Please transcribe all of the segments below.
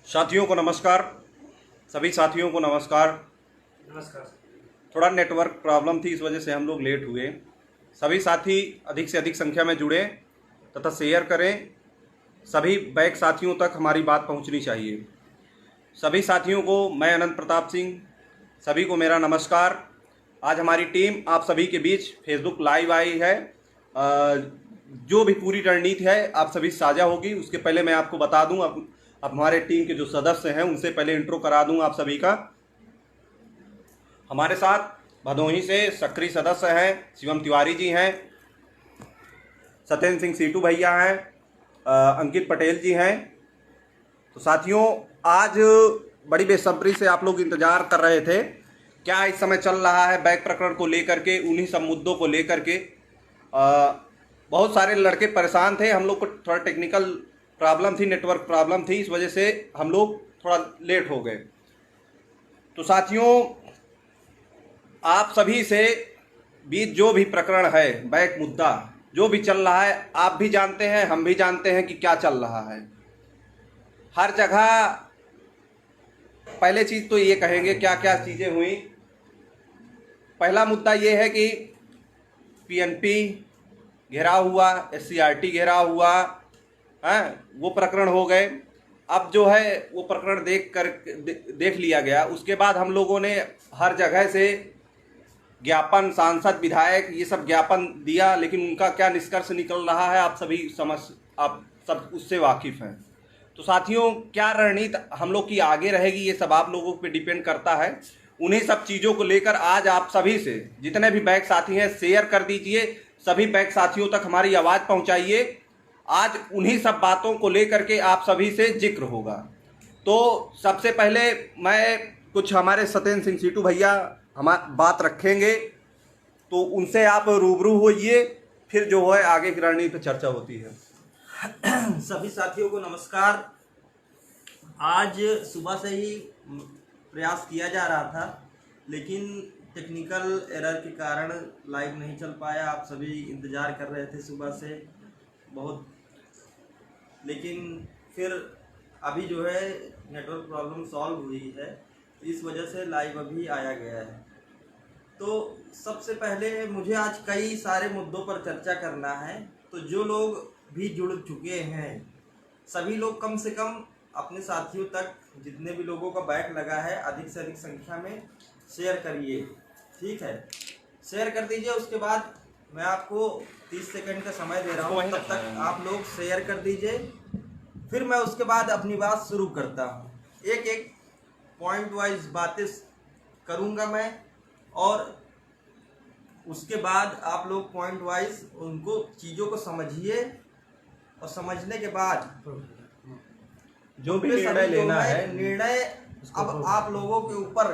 साथियों को नमस्कार। सभी साथियों को नमस्कार। नमस्कार। थोड़ा नेटवर्क प्रॉब्लम थी, इस वजह से हम लोग लेट हुए। सभी साथी अधिक से अधिक संख्या में जुड़ें तथा शेयर करें। सभी बैक साथियों तक हमारी बात पहुंचनी चाहिए। सभी साथियों को मैं अनंत प्रताप सिंह, सभी को मेरा नमस्कार। आज हमारी टीम आप सभी के बीच फेसबुक लाइव आई है। जो भी पूरी रणनीति है आप सभी साझा होगी। उसके पहले मैं आपको बता दूं, अब हमारे टीम के जो सदस्य हैं उनसे पहले इंट्रो करा दूं आप सभी का। हमारे साथ भदोही से सक्रिय सदस्य हैं शिवम तिवारी जी हैं, सत्येंद्र सिंह सीटू भैया हैं, अंकित पटेल जी हैं। तो साथियों, आज बड़ी बेसब्री से आप लोग इंतजार कर रहे थे क्या इस समय चल रहा है बैक प्रकरण को लेकर के, उन्हीं सब मुद्दों को लेकर के। बहुत सारे लड़के परेशान थे। हम लोग को थोड़ा टेक्निकल प्रॉब्लम थी, नेटवर्क प्रॉब्लम थी, इस वजह से हम लोग थोड़ा लेट हो गए। तो साथियों, आप सभी से बीच जो भी प्रकरण है, बैक मुद्दा जो भी चल रहा है, आप भी जानते हैं, हम भी जानते हैं कि क्या चल रहा है। हर जगह पहले चीज़ तो ये कहेंगे क्या क्या चीज़ें हुई। पहला मुद्दा ये है कि पीएनपी घेराव हुआ, एससीईआरटी घेराव हुआ है, वो प्रकरण हो गए। अब जो है वो प्रकरण देख लिया गया। उसके बाद हम लोगों ने हर जगह से ज्ञापन, सांसद, विधायक, ये सब ज्ञापन दिया, लेकिन उनका क्या निष्कर्ष निकल रहा है आप सब उससे वाकिफ़ हैं। तो साथियों, क्या रणनीति हम लोग की आगे रहेगी ये सब आप लोगों पे डिपेंड करता है। उन्हीं सब चीज़ों को लेकर आज आप सभी से, जितने भी बैक साथी हैं, शेयर कर दीजिए। सभी बैक साथियों तक हमारी आवाज़ पहुंचाइए। आज उन्हीं सब बातों को लेकर के आप सभी से जिक्र होगा। तो सबसे पहले मैं कुछ हमारे सत्येंद्र सिंह सीटू भैया बात रखेंगे, तो उनसे आप रूबरू होइए, फिर जो है आगे की रणनीति पर चर्चा होती है। सभी साथियों को नमस्कार। आज सुबह से ही प्रयास किया जा रहा था, लेकिन टेक्निकल एरर के कारण लाइव नहीं चल पाया। आप सभी इंतज़ार कर रहे थे सुबह से बहुत, लेकिन फिर अभी जो है नेटवर्क प्रॉब्लम सॉल्व हुई है, इस वजह से लाइव अभी आया गया है। तो सबसे पहले मुझे आज कई सारे मुद्दों पर चर्चा करना है। तो जो लोग भी जुड़ चुके हैं, सभी लोग कम से कम अपने साथियों तक, जितने भी लोगों का बैक लगा है, अधिक से अधिक संख्या में शेयर करिए। ठीक है, शेयर कर दीजिए। उसके बाद मैं आपको 30 सेकंड का समय दे रहा हूँ, तब तक आप लोग शेयर कर दीजिए। फिर मैं उसके बाद अपनी बात शुरू करता हूँ। एक एक पॉइंट वाइज बातें करूँगा मैं, और उसके बाद आप लोग पॉइंट वाइज उनको चीज़ों को समझिए, और समझने के बाद जो भी निर्णय लेना है, निर्णय अब आप लोगों के ऊपर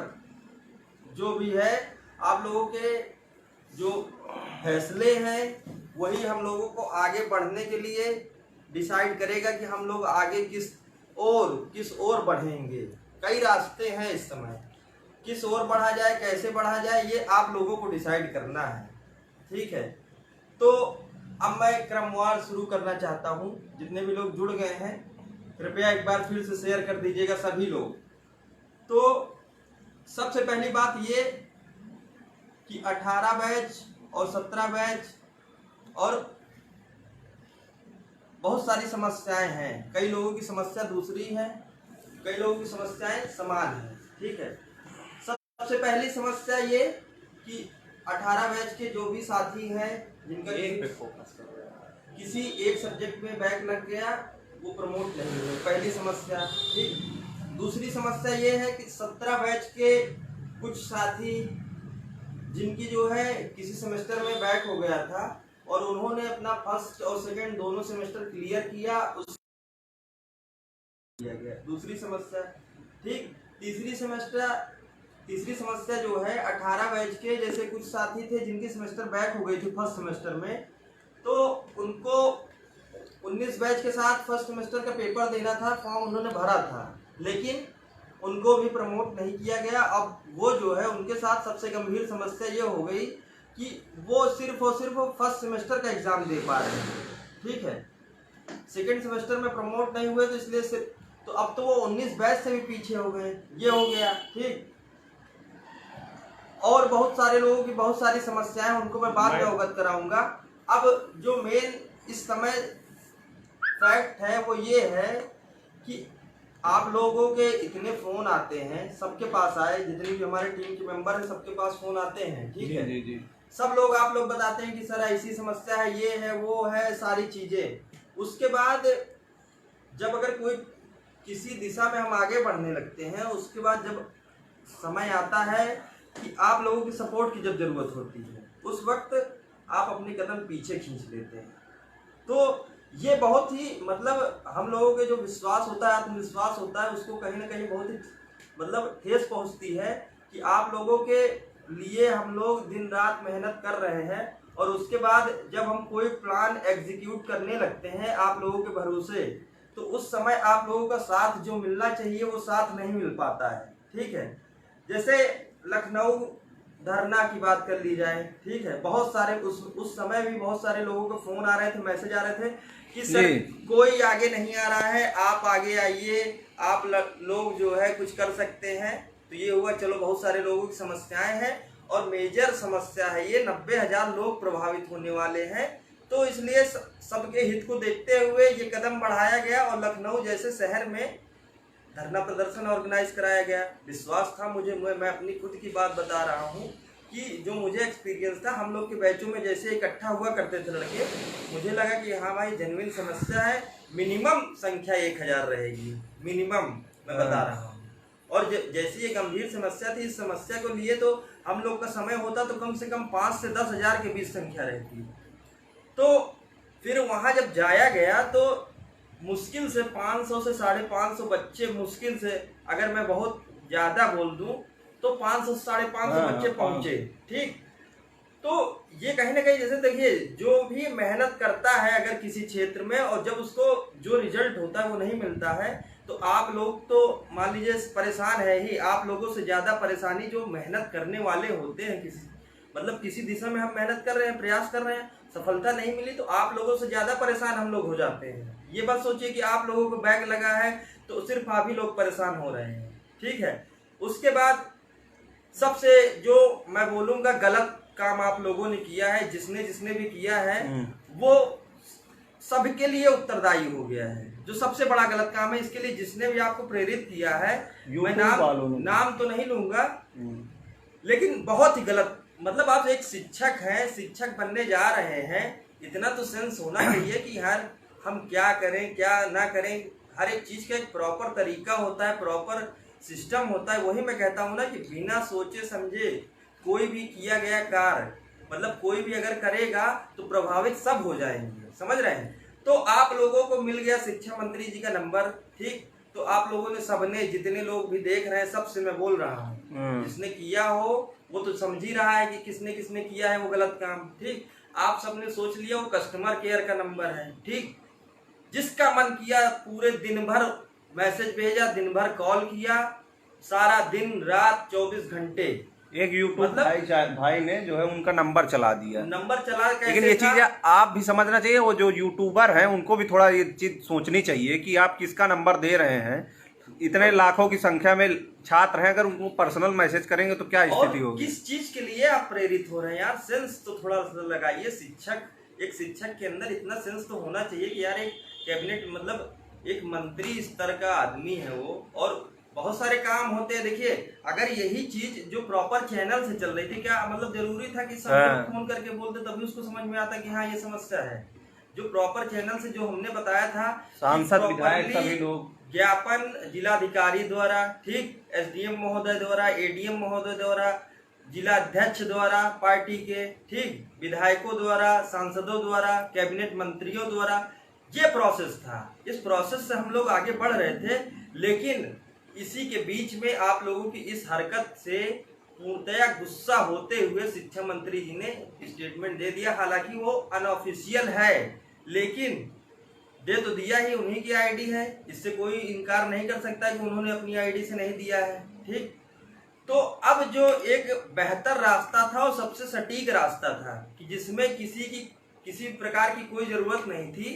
जो भी है, आप लोगों के जो फैसले हैं वही हम लोगों को आगे बढ़ने के लिए डिसाइड करेगा कि हम लोग आगे किस ओर बढ़ेंगे। कई रास्ते हैं इस समय, किस ओर बढ़ा जाए, कैसे बढ़ा जाए, ये आप लोगों को डिसाइड करना है। ठीक है, तो अब मैं क्रमवार शुरू करना चाहता हूँ। जितने भी लोग जुड़ गए हैं, कृपया एक बार फिर से शेयर कर दीजिएगा सभी लोग। तो सबसे पहली बात ये कि 18 बैच और 17 बैच और बहुत सारी समस्याएं हैं। कई लोगों की समस्या दूसरी है, कई लोगों की समस्याएं समान है। ठीक है, सबसे पहली समस्या ये कि 18 बैच के जो भी साथी हैं, जिनका किसी एक सब्जेक्ट में बैक लग गया, वो प्रमोट नहीं हुए, पहली समस्या। ठीक, दूसरी समस्या ये है कि 17 बैच के कुछ साथी जिनकी जो है किसी सेमेस्टर में बैक हो गया था, और उन्होंने अपना फर्स्ट और सेकंड दोनों सेमेस्टर क्लियर किया, उस किया गया। दूसरी समस्या। ठीक, तीसरी समस्या जो है 18 बैच के जैसे कुछ साथी थे जिनके सेमेस्टर बैक हो गई थी फर्स्ट सेमेस्टर में, तो उनको 19 बैच के साथ फर्स्ट सेमेस्टर का पेपर देना था, फॉर्म उन्होंने भरा था, लेकिन उनको भी प्रमोट नहीं किया गया। अब वो जो है, उनके साथ सबसे गंभीर समस्या ये हो गई कि वो सिर्फ और सिर्फ फर्स्ट सेमेस्टर का एग्जाम दे पा रहे हैं। ठीक है, सेकेंड सेमेस्टर में प्रमोट नहीं हुए, तो इसलिए तो अब तो वो 19 बैच से भी पीछे हो गए, ये हो गया। ठीक, और बहुत सारे लोगों की बहुत सारी समस्याएं, उनको मैं बाद में अवगत कराऊंगा। अब जो मेन इस समय फैक्ट है वो ये है कि आप लोगों के इतने फोन आते हैं, सबके पास आए, जितने भी हमारे टीम के मेंबर हैं सबके पास फोन आते हैं। ठीक है, जी जी। सब लोग आप लोग बताते हैं कि सर ऐसी समस्या है, ये है, वो है, सारी चीजें। उसके बाद जब अगर कोई किसी दिशा में हम आगे बढ़ने लगते हैं, उसके बाद जब समय आता है कि आप लोगों की सपोर्ट की जब जरूरत होती है, उस वक्त आप अपनी कदम पीछे खींच लेते हैं। तो ये बहुत ही मतलब हम लोगों के जो विश्वास होता है, आत्मविश्वास होता है, उसको कहीं ना कहीं बहुत ही मतलब ठेस पहुंचती है कि आप लोगों के लिए हम लोग दिन रात मेहनत कर रहे हैं, और उसके बाद जब हम कोई प्लान एग्जीक्यूट करने लगते हैं आप लोगों के भरोसे, तो उस समय आप लोगों का साथ जो मिलना चाहिए वो साथ नहीं मिल पाता है। ठीक है, जैसे लखनऊ धरना की बात कर ली जाए। ठीक है, बहुत सारे उस समय भी बहुत सारे लोगों के फोन आ रहे थे, मैसेज आ रहे थे कि सर कोई आगे नहीं आ रहा है, आप आगे आइए, आप लोग जो है कुछ कर सकते हैं। तो ये हुआ, चलो बहुत सारे लोगों की समस्याएं हैं और मेजर समस्या है ये, 90,000 लोग प्रभावित होने वाले हैं। तो इसलिए सबके हित को देखते हुए ये कदम बढ़ाया गया और लखनऊ जैसे शहर में धरना प्रदर्शन ऑर्गेनाइज कराया गया। विश्वास था मुझे, मैं अपनी खुद की बात बता रहा हूँ कि जो मुझे एक्सपीरियंस था, हम लोग के बैचों में जैसे इकट्ठा हुआ करते थे लड़के, मुझे लगा कि हाँ भाई जेन्युइन समस्या है, मिनिमम संख्या 1000 रहेगी, मिनिमम मैं बता रहा हूँ। और जैसी ये गंभीर समस्या थी, इस समस्या को लिए तो हम लोग का समय होता तो कम से कम 5 से 10,000 के बीच संख्या रहती। तो फिर वहाँ जब जाया गया तो मुश्किल से 500 से 550 बच्चे, मुश्किल से अगर मैं बहुत ज्यादा बोल दूं तो 500 से 550 बच्चे पहुंचे। ठीक, तो ये कहीं ना कहीं जैसे देखिए, जो भी मेहनत करता है अगर किसी क्षेत्र में, और जब उसको जो रिजल्ट होता है वो नहीं मिलता है, तो आप लोग तो मान लीजिए परेशान है ही, आप लोगों से ज्यादा परेशानी जो मेहनत करने वाले होते हैं, किसी दिशा में हम मेहनत कर रहे हैं, प्रयास कर रहे हैं, सफलता नहीं मिली तो आप लोगों से ज्यादा परेशान हम लोग हो जाते हैं। ये बात सोचिए कि आप लोगों को बैग लगा है तो सिर्फ आप ही लोग परेशान हो रहे हैं। ठीक है, उसके बाद सबसे जो मैं बोलूंगा गलत काम आप लोगों ने किया है, जिसने भी किया है वो सबके लिए उत्तरदायी हो गया है। जो सबसे बड़ा गलत काम है, इसके लिए जिसने भी आपको प्रेरित किया है, मैं नाम तो नहीं लूंगा, लेकिन बहुत ही गलत। मतलब आप एक शिक्षक हैं, शिक्षक बनने जा रहे हैं, इतना तो सेंस होना चाहिए कि हर हम क्या करें क्या ना करें, हर एक चीज का एक प्रॉपर तरीका होता है, प्रॉपर सिस्टम होता है। वही मैं कहता हूँ ना कि बिना सोचे समझे कोई भी किया गया कार्य, मतलब कोई भी अगर करेगा तो प्रभावित सब हो जाएंगे, समझ रहे हैं। तो आप लोगों को मिल गया शिक्षा मंत्री जी का नंबर। ठीक, तो आप लोगों ने सबने, जितने लोग भी देख रहे हैं, सबसे मैं बोल रहा हूँ, जिसने किया हो वो तो समझ ही रहा है कि किसने किसने किया है वो गलत काम। ठीक, आप सबने सोच लिया वो कस्टमर केयर का नंबर है। ठीक, जिसका मन किया पूरे दिन भर मैसेज भेजा, दिन भर कॉल किया, सारा दिन रात 24 घंटे। एक यूट्यूब भाई ने जो है उनका नंबर चला दिया, नंबर चला। लेकिन ये चीज आप भी समझना चाहिए, वो जो यूट्यूबर हैं उनको भी थोड़ा ये चीज सोचनी चाहिए कि आप किसका नंबर दे रहे हैं। इतने लाखों की संख्या में छात्र हैं, अगर उनको पर्सनल मैसेज करेंगे तो क्या स्थिति होगी। किस चीज के लिए आप प्रेरित हो रहे हैं यार, सेंस तो थोड़ा सा लगाइए। एक शिक्षक के अंदर इतना सेंस तो होना चाहिए कि यार एक कैबिनेट, मतलब एक मंत्री स्तर का आदमी है वो, और बहुत सारे काम होते हैं। देखिए, अगर यही चीज जो प्रॉपर चैनल से चल रही थी, क्या मतलब जरूरी था कि सब फोन करके बोलते तभी उसको समझ में आता कि हाँ ये समस्या है। जो प्रॉपर चैनल से जो हमने बताया था, सांसद विधायक सभी लोग, ज्ञापन जिलाधिकारी द्वारा, ठीक, एसडीएम महोदय द्वारा, एडीएम महोदय द्वारा, जिला अध्यक्ष द्वारा पार्टी के, ठीक, विधायकों द्वारा, सांसदों द्वारा, कैबिनेट मंत्रियों द्वारा, ये प्रोसेस था। इस प्रोसेस से हम लोग आगे बढ़ रहे थे, लेकिन इसी के बीच में आप लोगों की इस हरकत से पूर्णतया गुस्सा होते हुए शिक्षा मंत्री जी ने स्टेटमेंट दे दिया। हालांकि वो अनऑफिशियल है, लेकिन दे तो दिया ही, उन्हीं की आईडी है, इससे कोई इनकार नहीं कर सकता कि उन्होंने अपनी आईडी से नहीं दिया है। ठीक, तो अब जो एक बेहतर रास्ता था और सबसे सटीक रास्ता था कि जिसमें किसी प्रकार की कोई जरूरत नहीं थी,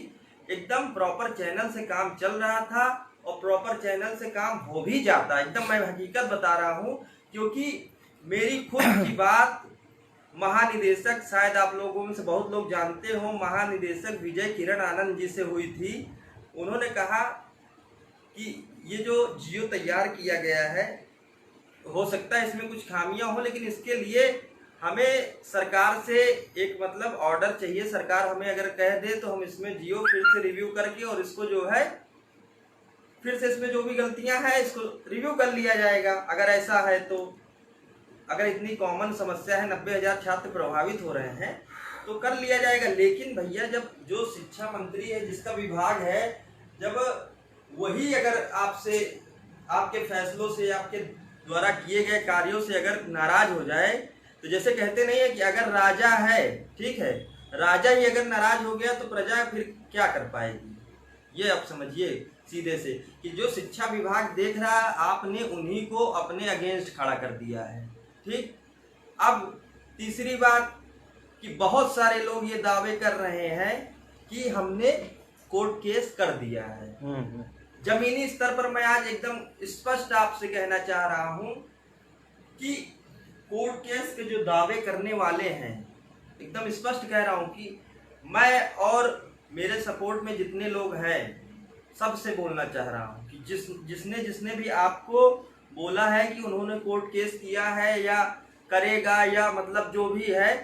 एकदम प्रॉपर चैनल से काम चल रहा था, और प्रॉपर चैनल से काम हो भी जाता है, एकदम मैं हकीकत बता रहा हूँ। क्योंकि मेरी खुद की बात महानिदेशक, शायद आप लोगों में से बहुत लोग जानते हो, महानिदेशक विजय किरण आनंद जी से हुई थी। उन्होंने कहा कि ये जो जियो तैयार किया गया है, हो सकता है इसमें कुछ खामियां हो, लेकिन इसके लिए हमें सरकार से एक मतलब ऑर्डर चाहिए। सरकार हमें अगर कह दे तो हम इसमें जियो फिर से रिव्यू करके और इसको जो है फिर से इसमें जो भी गलतियां हैं इसको रिव्यू कर लिया जाएगा। अगर ऐसा है तो, अगर इतनी कॉमन समस्या है, 90,000 छात्र प्रभावित हो रहे हैं, तो कर लिया जाएगा। लेकिन भैया जब जो शिक्षा मंत्री है, जिसका विभाग है, जब वही अगर आपसे, आपके फैसलों से, आपके द्वारा किए गए कार्यों से अगर नाराज हो जाए, तो जैसे कहते नहीं है कि अगर राजा है, ठीक है, राजा ही अगर नाराज हो गया तो प्रजा फिर क्या कर पाएगी। ये आप समझिए सीधे से कि जो शिक्षा विभाग देख रहा है, आपने उन्हीं को अपने अगेंस्ट खड़ा कर दिया है। ठीक। अब तीसरी बात कि बहुत सारे लोग ये दावे कर रहे हैं कि हमने कोर्ट केस कर दिया है। जमीनी स्तर पर मैं आज एकदम स्पष्ट आपसे कहना चाह रहा हूं कि कोर्ट केस के जो दावे करने वाले हैं, एकदम स्पष्ट कह रहा हूं कि मैं और मेरे सपोर्ट में जितने लोग हैं सबसे बोलना चाह रहा हूं कि जिसने भी आपको बोला है कि उन्होंने कोर्ट केस किया है या करेगा या मतलब जो भी है,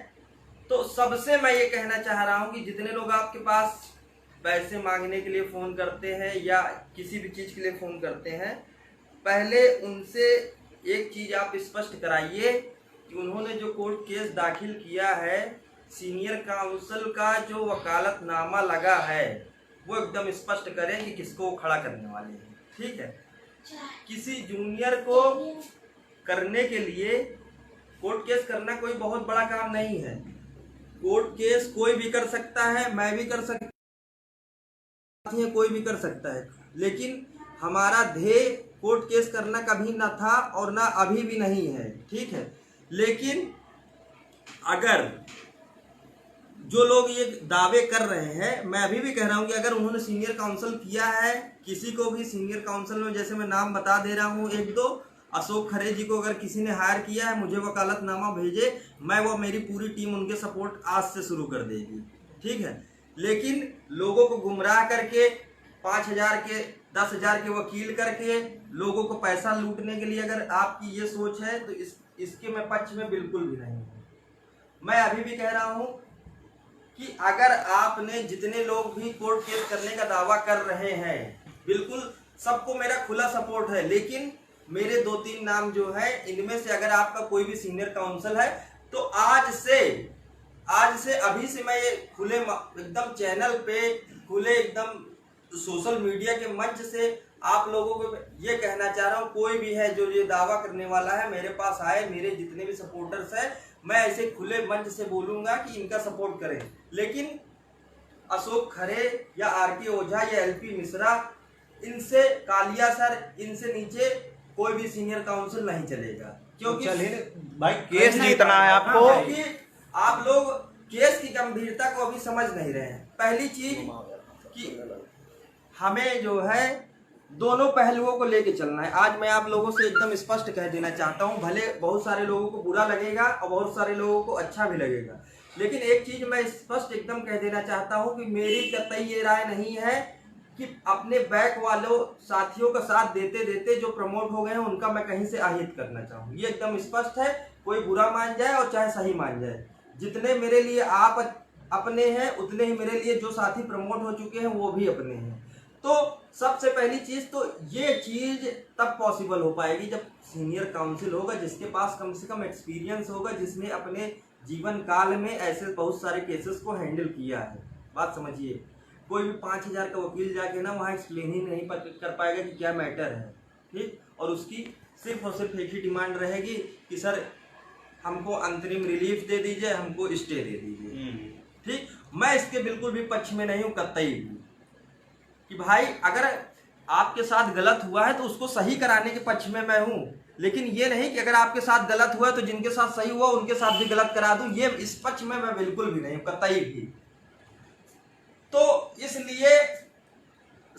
तो सबसे मैं ये कहना चाह रहा हूं कि जितने लोग आपके पास पैसे मांगने के लिए फ़ोन करते हैं या किसी भी चीज़ के लिए फ़ोन करते हैं, पहले उनसे एक चीज़ आप स्पष्ट कराइए कि उन्होंने जो कोर्ट केस दाखिल किया है, सीनियर काउंसिल का जो वकालतनामा लगा है, वो एकदम स्पष्ट करें कि किसको खड़ा करने वाले हैं। ठीक है, किसी जूनियर को करने के लिए कोर्ट केस करना कोई बहुत बड़ा काम नहीं है। कोर्ट केस कोई भी कर सकता है, मैं भी कर सकता है, कोई भी कर सकता है, लेकिन हमारा ध्येय कोर्ट केस करना कभी ना था और ना अभी भी नहीं है। ठीक है, लेकिन अगर जो लोग ये दावे कर रहे हैं, मैं अभी भी कह रहा हूं कि अगर उन्होंने सीनियर काउंसिल किया है, किसी को भी सीनियर काउंसिल में, जैसे मैं नाम बता दे रहा हूं एक दो, अशोक खरे जी को अगर किसी ने हायर किया है, मुझे वकालतनामा भेजे, मैं वो मेरी पूरी टीम उनके सपोर्ट आज से शुरू कर देगी। ठीक है, लेकिन लोगों को गुमराह करके 5,000 के 10,000 के वकील करके लोगों को पैसा लूटने के लिए अगर आपकी ये सोच है तो इसके मैं पक्ष में बिल्कुल भी नहीं हूँ। मैं अभी भी कह रहा हूँ कि अगर आपने, जितने लोग भी कोर्ट केस करने का दावा कर रहे हैं, बिल्कुल सबको मेरा खुला सपोर्ट है, लेकिन मेरे 2-3 नाम जो है, इनमें से अगर आपका कोई भी सीनियर काउंसिल है तो आज से अभी से मैं ये खुले एकदम चैनल पे, खुले एकदम सोशल मीडिया के मंच से आप लोगों को ये कहना चाह रहा हूँ, कोई भी है जो ये दावा करने वाला है, मेरे पास आए, मेरे जितने भी सपोर्टर्स हैं, मैं ऐसे खुले मंच से बोलूंगा कि इनका सपोर्ट करें। लेकिन अशोक खरे या आर.के. ओझा या एल.पी. मिश्रा, इनसे, कालिया सर, इनसे नीचे कोई भी सीनियर काउंसिल नहीं चलेगा। क्योंकि भाई केस जीतना है आपको। क्योंकि आप लोग केस की गंभीरता को अभी समझ नहीं रहे हैं। पहली चीज कि हमें जो है दोनों पहलुओं को लेके चलना है। आज मैं आप लोगों से एकदम स्पष्ट कह देना चाहता हूं, भले बहुत सारे लोगों को बुरा लगेगा और बहुत सारे लोगों को अच्छा भी लगेगा, लेकिन एक चीज मैं स्पष्ट एकदम कह देना चाहता हूं कि मेरी कतई ये राय नहीं है कि अपने बैक वालों साथियों का साथ देते देते जो प्रमोट हो गए हैं उनका मैं कहीं से आहित करना चाहूँ। ये एकदम स्पष्ट है, कोई बुरा मान जाए और चाहे सही मान जाए। जितने मेरे लिए आप अपने हैं, उतने ही मेरे लिए जो साथी प्रमोट हो चुके हैं वो भी अपने हैं। तो सबसे पहली चीज तो ये चीज तब पॉसिबल हो पाएगी जब सीनियर काउंसिल होगा, जिसके पास कम से कम एक्सपीरियंस होगा, जिसने अपने जीवन काल में ऐसे बहुत सारे केसेस को हैंडल किया है। बात समझिए, कोई भी 5,000 का वकील जाके ना वहाँ एक्सप्लेन ही नहीं कर पाएगा कि क्या मैटर है। ठीक, और उसकी सिर्फ और सिर्फ एक ही डिमांड रहेगी कि सर हमको अंतरिम रिलीफ दे दीजिए, हमको स्टे दे दीजिए। ठीक, मैं इसके बिल्कुल भी पक्ष में नहीं हूँ, कतई भी, कि भाई अगर आपके साथ गलत हुआ है तो उसको सही कराने के पक्ष में मैं हूं, लेकिन ये नहीं कि अगर आपके साथ गलत हुआ है तो जिनके साथ सही हुआ उनके साथ भी गलत करा दूं, ये इस पक्ष में मैं बिल्कुल भी नहीं हूं, कतई भी। तो इसलिए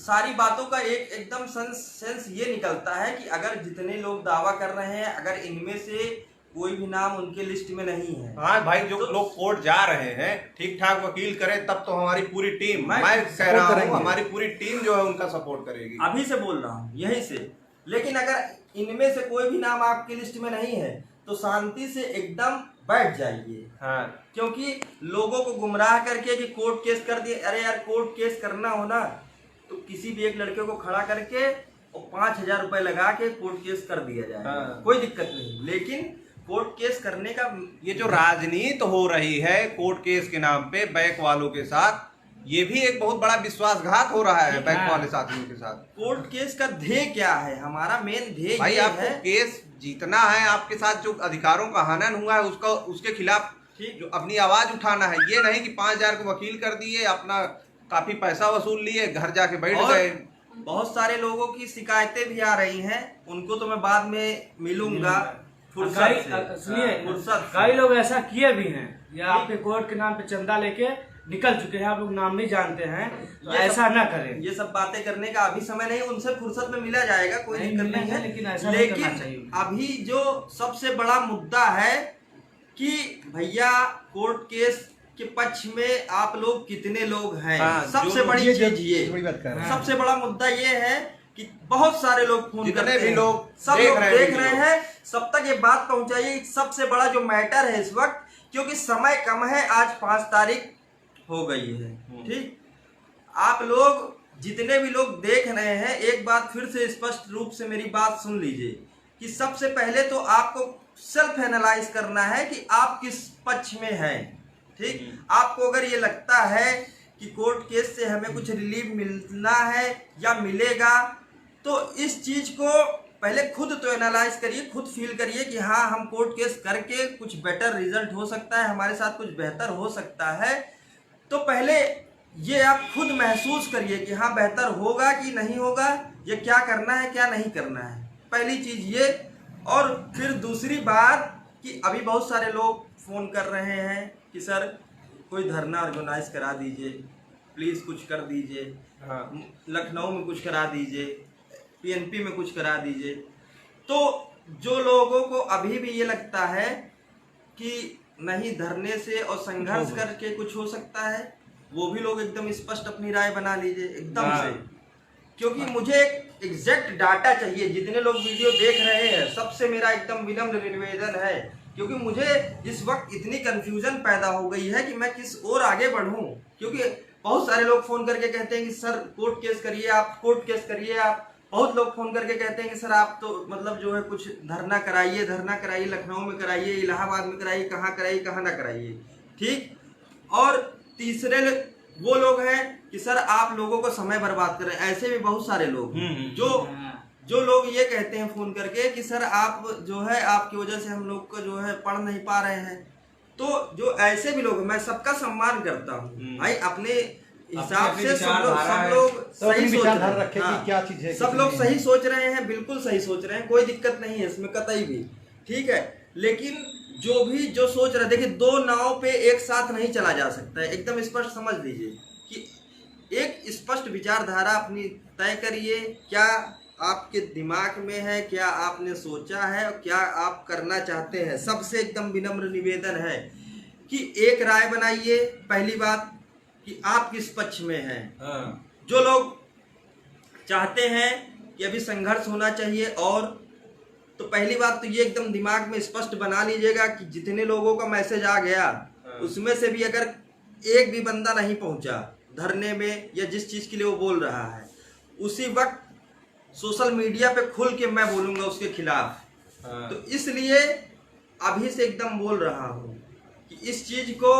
सारी बातों का एकदम सेंस ये निकलता है कि अगर जितने लोग दावा कर रहे हैं, अगर इनमें से कोई भी नाम उनके लिस्ट में नहीं है। हाँ भाई, जो तो लोग कोर्ट जा रहे हैं ठीक ठाक वकील करें, तब तो हमारी पूरी टीम, मैं कह रहा हूँ हमारी पूरी टीम जो है उनका सपोर्ट करेगी। अभी से बोल रहा हूँ यही से। लेकिन अगर इनमें से कोई भी नाम आपकी लिस्ट में नहीं है तो शांति से एकदम बैठ जाइए। हाँ, क्योंकि लोगों को गुमराह करके कि कोर्ट केस कर दिए, अरे यार कोर्ट केस करना हो ना तो किसी भी एक लड़के को खड़ा करके और 5,000 रुपए लगा के कोर्ट केस कर दिया जाए। हाँ। कोई दिक्कत नहीं। लेकिन कोर्ट केस करने का ये जो राजनीति हो रही है कोर्ट केस के नाम पे बैंक वालों के साथ, ये भी एक बहुत बड़ा विश्वासघात हो रहा है बैंक वाले साथियों के साथ। कोर्ट केस का ध्येय क्या है? हमारा मेन ध्येय भाई ये आपको है केस जीतना है, आपके साथ जो अधिकारों का हनन हुआ है उसका उसके खिलाफ ठीक जो अपनी आवाज उठाना है। ये नहीं कि 5,000 को वकील कर दिए, अपना काफी पैसा वसूल लिए, घर जाके बैठ और गए। बहुत सारे लोगों की शिकायतें भी आ रही हैं, उनको तो मैं बाद में मिलूंगा फुर्सत से। कई लोग ऐसा किए भी हैं या आपके कोर्ट के नाम पे चंदा लेके निकल चुके हैं, आप लोग नाम नहीं जानते हैं, तो ऐसा ना करें। ये सब बातें करने का अभी समय नहीं, उनसे फुर्सत में मिला जाएगा, कोई दिक्कत नहीं है। लेकिन ऐसा नहीं करना चाहिए। लेकिन अभी जो सबसे बड़ा मुद्दा है कि भैया कोर्ट केस के पक्ष में आप लोग कितने लोग हैं। हाँ, सबसे बड़ी चीज ये, सबसे बड़ा मुद्दा ये है कि बहुत सारे लोग फोन करते हैं, सब लोग देख रहे हैं, सब तक ये बात पहुंचाइए। सबसे बड़ा जो मैटर है इस वक्त, क्योंकि समय कम है, आज 5 तारीख हो गई है। ठीक, आप लोग जितने भी लोग देख रहे हैं, एक बात फिर से स्पष्ट रूप से मेरी बात सुन लीजिए कि सबसे पहले तो आपको सेल्फ एनालाइज करना है कि आप किस पक्ष में हैं। ठीक, आपको अगर ये लगता है कि कोर्ट केस से हमें कुछ रिलीफ मिलना है या मिलेगा, तो इस चीज को पहले खुद तो एनालाइज करिए, खुद फील करिए कि हाँ हम कोर्ट केस करके कुछ बेटर रिजल्ट हो सकता है, हमारे साथ कुछ बेहतर हो सकता है। तो पहले ये आप खुद महसूस करिए कि हाँ बेहतर होगा कि नहीं होगा, ये क्या करना है क्या नहीं करना है, पहली चीज ये। और फिर दूसरी बात कि अभी बहुत सारे लोग फोन कर रहे हैं कि सर कोई धरना ऑर्गेनाइज करा दीजिए, प्लीज़ कुछ कर दीजिए। हाँ, लखनऊ में कुछ करा दीजिए, पीएनपी में कुछ करा दीजिए। तो जो लोगों को अभी भी ये लगता है कि नहीं धरने से और संघर्ष करके कुछ हो सकता है, वो भी लोग एकदम स्पष्ट अपनी राय बना लीजिए एकदम से। क्योंकि मुझे एक एग्जैक्ट डाटा चाहिए। जितने लोग वीडियो देख रहे हैं, सबसे मेरा एकदम विनम्र निवेदन है, क्योंकि मुझे इस वक्त इतनी कंफ्यूजन पैदा हो गई है कि मैं किस ओर आगे बढ़ूं। क्योंकि बहुत सारे लोग फोन करके कहते हैं कि सर कोर्ट केस करिए आप, कोर्ट केस करिए आप। बहुत लोग फोन करके कहते हैं कि सर आप तो मतलब जो है कुछ धरना कराइए, धरना कराइए, लखनऊ में कराइए, इलाहाबाद में कराइए, कहाँ कराइए कहाँ ना कराइए। ठीक, और तीसरे वो लोग हैं कि सर आप लोगों को समय बर्बाद कर रहे हैं। ऐसे भी बहुत सारे लोग जो लोग ये कहते हैं फोन करके कि सर आप जो है आपकी वजह से हम लोग को जो है पढ़ नहीं पा रहे हैं। तो जो ऐसे भी लोग, मैं सबका सम्मान करता हूँ भाई, अपने हिसाब से सब लोग सही सोच रहे हैं। क्या चीज है, सब लोग सही सोच रहे हैं, बिल्कुल सही सोच रहे हैं, कोई दिक्कत नहीं है इसमें कतई भी। ठीक है, लेकिन जो सोच रहे, देखिए दो नाव पे एक साथ नहीं चला जा सकता है, एकदम स्पष्ट समझ लीजिए कि एक स्पष्ट विचारधारा अपनी तय करिए। क्या आपके दिमाग में है, क्या आपने सोचा है और क्या आप करना चाहते हैं। सबसे एकदम विनम्र निवेदन है कि एक राय बनाइए। पहली बात कि आप किस पक्ष में हैं। जो लोग चाहते हैं कि अभी संघर्ष होना चाहिए, और तो पहली बात तो ये एकदम दिमाग में स्पष्ट बना लीजिएगा कि जितने लोगों का मैसेज आ गया उसमें से भी अगर एक भी बंदा नहीं पहुंचा धरने में या जिस चीज के लिए वो बोल रहा है, उसी वक्त सोशल मीडिया पे खुल के मैं बोलूंगा उसके खिलाफ। तो इसलिए अभी से एकदम बोल रहा हूं कि इस चीज को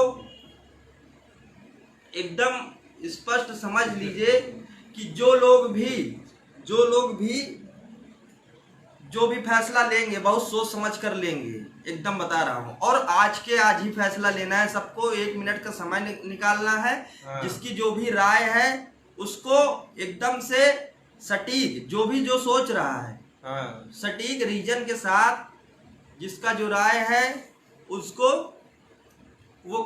एकदम स्पष्ट समझ लीजिए कि जो लोग भी जो भी फैसला लेंगे बहुत सोच समझ कर लेंगे, एकदम बता रहा हूं। और आज के आज ही फैसला लेना है, सबको 1 मिनट का समय निकालना है। जिसकी जो भी राय है उसको एकदम से सटीक, जो सोच रहा है सटीक रीजन के साथ, जिसका जो राय है उसको वो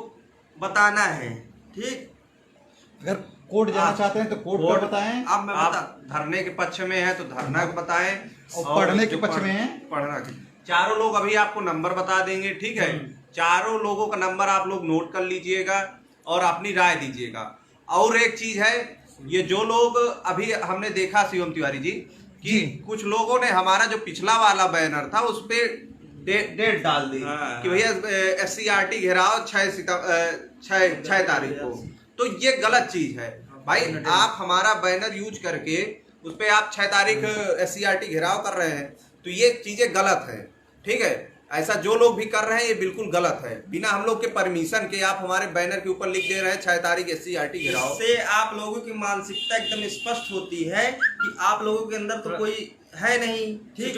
बताना है। ठीक, अगर कोर्ट जाना चाहते हैं तो कोर्ट का बताएं। अब मैं आप धरने के पक्ष में हैं तो धरना को बताएं, और पढ़ने के पक्ष में हैं पढ़ना के। चारों लोग अभी आपको नंबर बता देंगे, ठीक है। चारों लोगों का नंबर आप लोग नोट कर लीजिएगा और अपनी राय दीजिएगा। और एक चीज है, ये जो लोग अभी हमने देखा शिवम तिवारी जी कि कुछ लोगों ने हमारा जो पिछला वाला बैनर था उस पे डेट डाल दी कि भैया SCRT घेराव 6 तारीख को। तो ये गलत चीज है भाई। आप हमारा बैनर यूज करके उस पे आप 6 तारीख SCRT घेराव कर रहे हैं, तो ये चीजें गलत है, ठीक है। ऐसा जो लोग भी कर रहे हैं ये बिल्कुल गलत है। बिना हम लोग के परमिशन के आप हमारे बैनर के ऊपर लिख दे रहे हैं 6 तारीख SCRT घेराव। इससे आप लोगों की मानसिकता एकदम स्पष्ट होती है कि आप लोगों के अंदर तो कोई है नहीं, ठीक।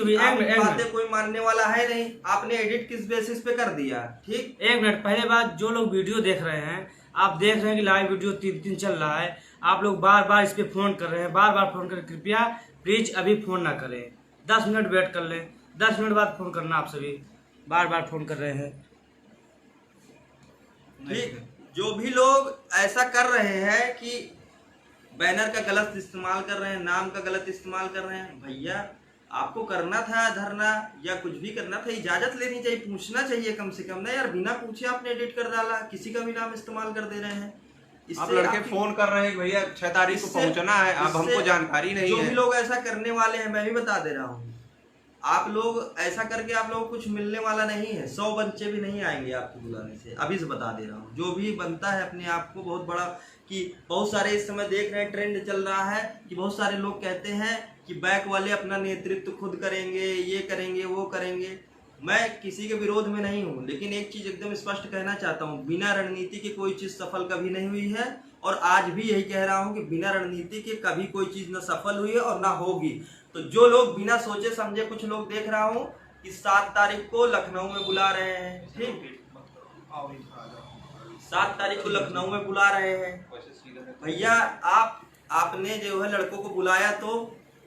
बातें कोई मानने वाला है नहीं। आपने एडिट किस बेसिस पे कर दिया, ठीक। 1 मिनट पहले बात, जो लोग वीडियो देख रहे हैं, आप देख रहे हैं कि लाइव वीडियो 3 चल रहा है, आप लोग बार बार इस पे फोन कर रहे हैं, बार बार फोन कर, कृपया प्लीज अभी फोन ना करें, 10 मिनट वेट कर लें, 10 मिनट बाद फोन करना। आप सभी बार बार फोन कर रहे हैं, ठीक। जो भी लोग ऐसा कर रहे हैं कि बैनर का गलत इस्तेमाल कर रहे हैं, नाम का गलत इस्तेमाल कर रहे हैं, भैया आपको करना था धरना या कुछ भी करना था, इजाजत लेनी चाहिए, पूछना चाहिए कम से कम ना यार। बिना पूछे आपने एडिट कर डाला, किसी का भी नाम इस्तेमाल कर दे रहे हैं। आप लड़के फोन कर रहे हैं कि भैया 6 तारीख को पहुंचना है, अब हमको जानकारी नहीं है। जो भी लोग ऐसा करने वाले हैं, मैं भी बता दे रहा हूँ, आप लोग ऐसा करके आप लोग कुछ मिलने वाला नहीं है। 100 बच्चे भी नहीं आएंगे आपको बुलाने से, अभी से बता दे रहा हूँ। जो भी बनता है अपने आप को बहुत बड़ा, कि बहुत सारे इस समय देख रहे हैं, ट्रेंड चल रहा है कि बहुत सारे लोग कहते हैं कि बैक वाले अपना नेतृत्व खुद करेंगे, ये करेंगे, वो करेंगे। मैं किसी के विरोध में नहीं हूँ, लेकिन एक चीज एकदम स्पष्ट कहना चाहता हूँ, बिना रणनीति के कोई चीज सफल कभी नहीं हुई है। और आज भी यही कह रहा हूँ कि बिना रणनीति के कभी कोई चीज न सफल हुई है और ना होगी। तो जो लोग बिना सोचे समझे, कुछ लोग देख रहा हूँ कि 7 तारीख को लखनऊ में बुला रहे हैं, ठीक, 7 तारीख को लखनऊ में बुला रहे हैं। भैया आपने जो है लड़कों को बुलाया तो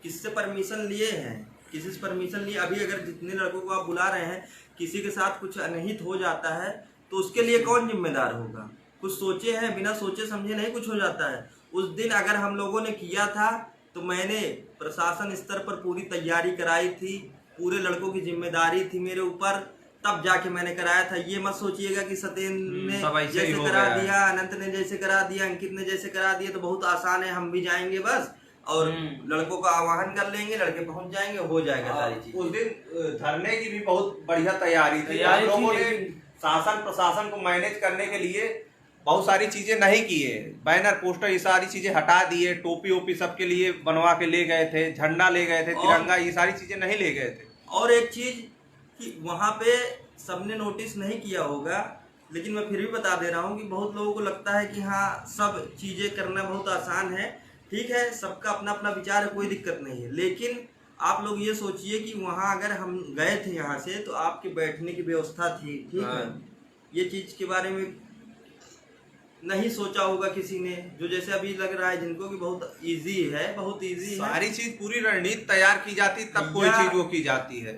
किससे परमिशन लिए हैं, किसी से परमिशन लिए? अभी अगर जितने लड़कों को आप बुला रहे हैं, किसी के साथ कुछ अनहित हो जाता है तो उसके लिए कौन जिम्मेदार होगा? कुछ सोचे हैं? बिना सोचे समझे नहीं कुछ हो जाता है। उस दिन अगर हम लोगों ने किया था तो मैंने प्रशासन स्तर पर पूरी तैयारी कराई थी, पूरे लड़कों की जिम्मेदारी थी मेरे ऊपर, तब जाके मैंने कराया था। ये मत सोचिएगा कि सत्येंद्र ने जैसे करा दिया, अनंत ने जैसे करा दिया, अंकित ने जैसे करा दिया तो बहुत आसान है, हम भी जाएंगे बस और लड़कों का आह्वान कर लेंगे, लड़के पहुंच जाएंगे, हो जाएगा सारी चीज। उस दिन धरने की भी बहुत बढ़िया तैयारी थी। हम लोगों ने शासन प्रशासन को मैनेज करने के लिए बहुत सारी चीजें नहीं किए, बैनर पोस्टर ये सारी चीजें हटा दिए, टोपी ओपी सबके लिए बनवा के ले गए थे, झंडा ले गए थे, तिरंगा, ये सारी चीजें नहीं ले गए थे। और एक चीज कि वहां पे सबने नोटिस नहीं किया होगा, लेकिन मैं फिर भी बता दे रहा हूँ कि बहुत लोगों को लगता है कि हाँ सब चीजें करना बहुत आसान है। ठीक है, सबका अपना अपना विचार है, कोई दिक्कत नहीं है, लेकिन आप लोग ये सोचिए कि वहाँ अगर हम गए थे यहाँ से तो आपके बैठने की व्यवस्था थी, ठीक है, ये चीज के बारे में नहीं सोचा होगा किसी ने, जो जैसे अभी लग रहा है जिनको कि बहुत इजी है, बहुत इजी है। सारी चीज पूरी रणनीति तैयार की जाती तब कोई चीज वो की जाती है।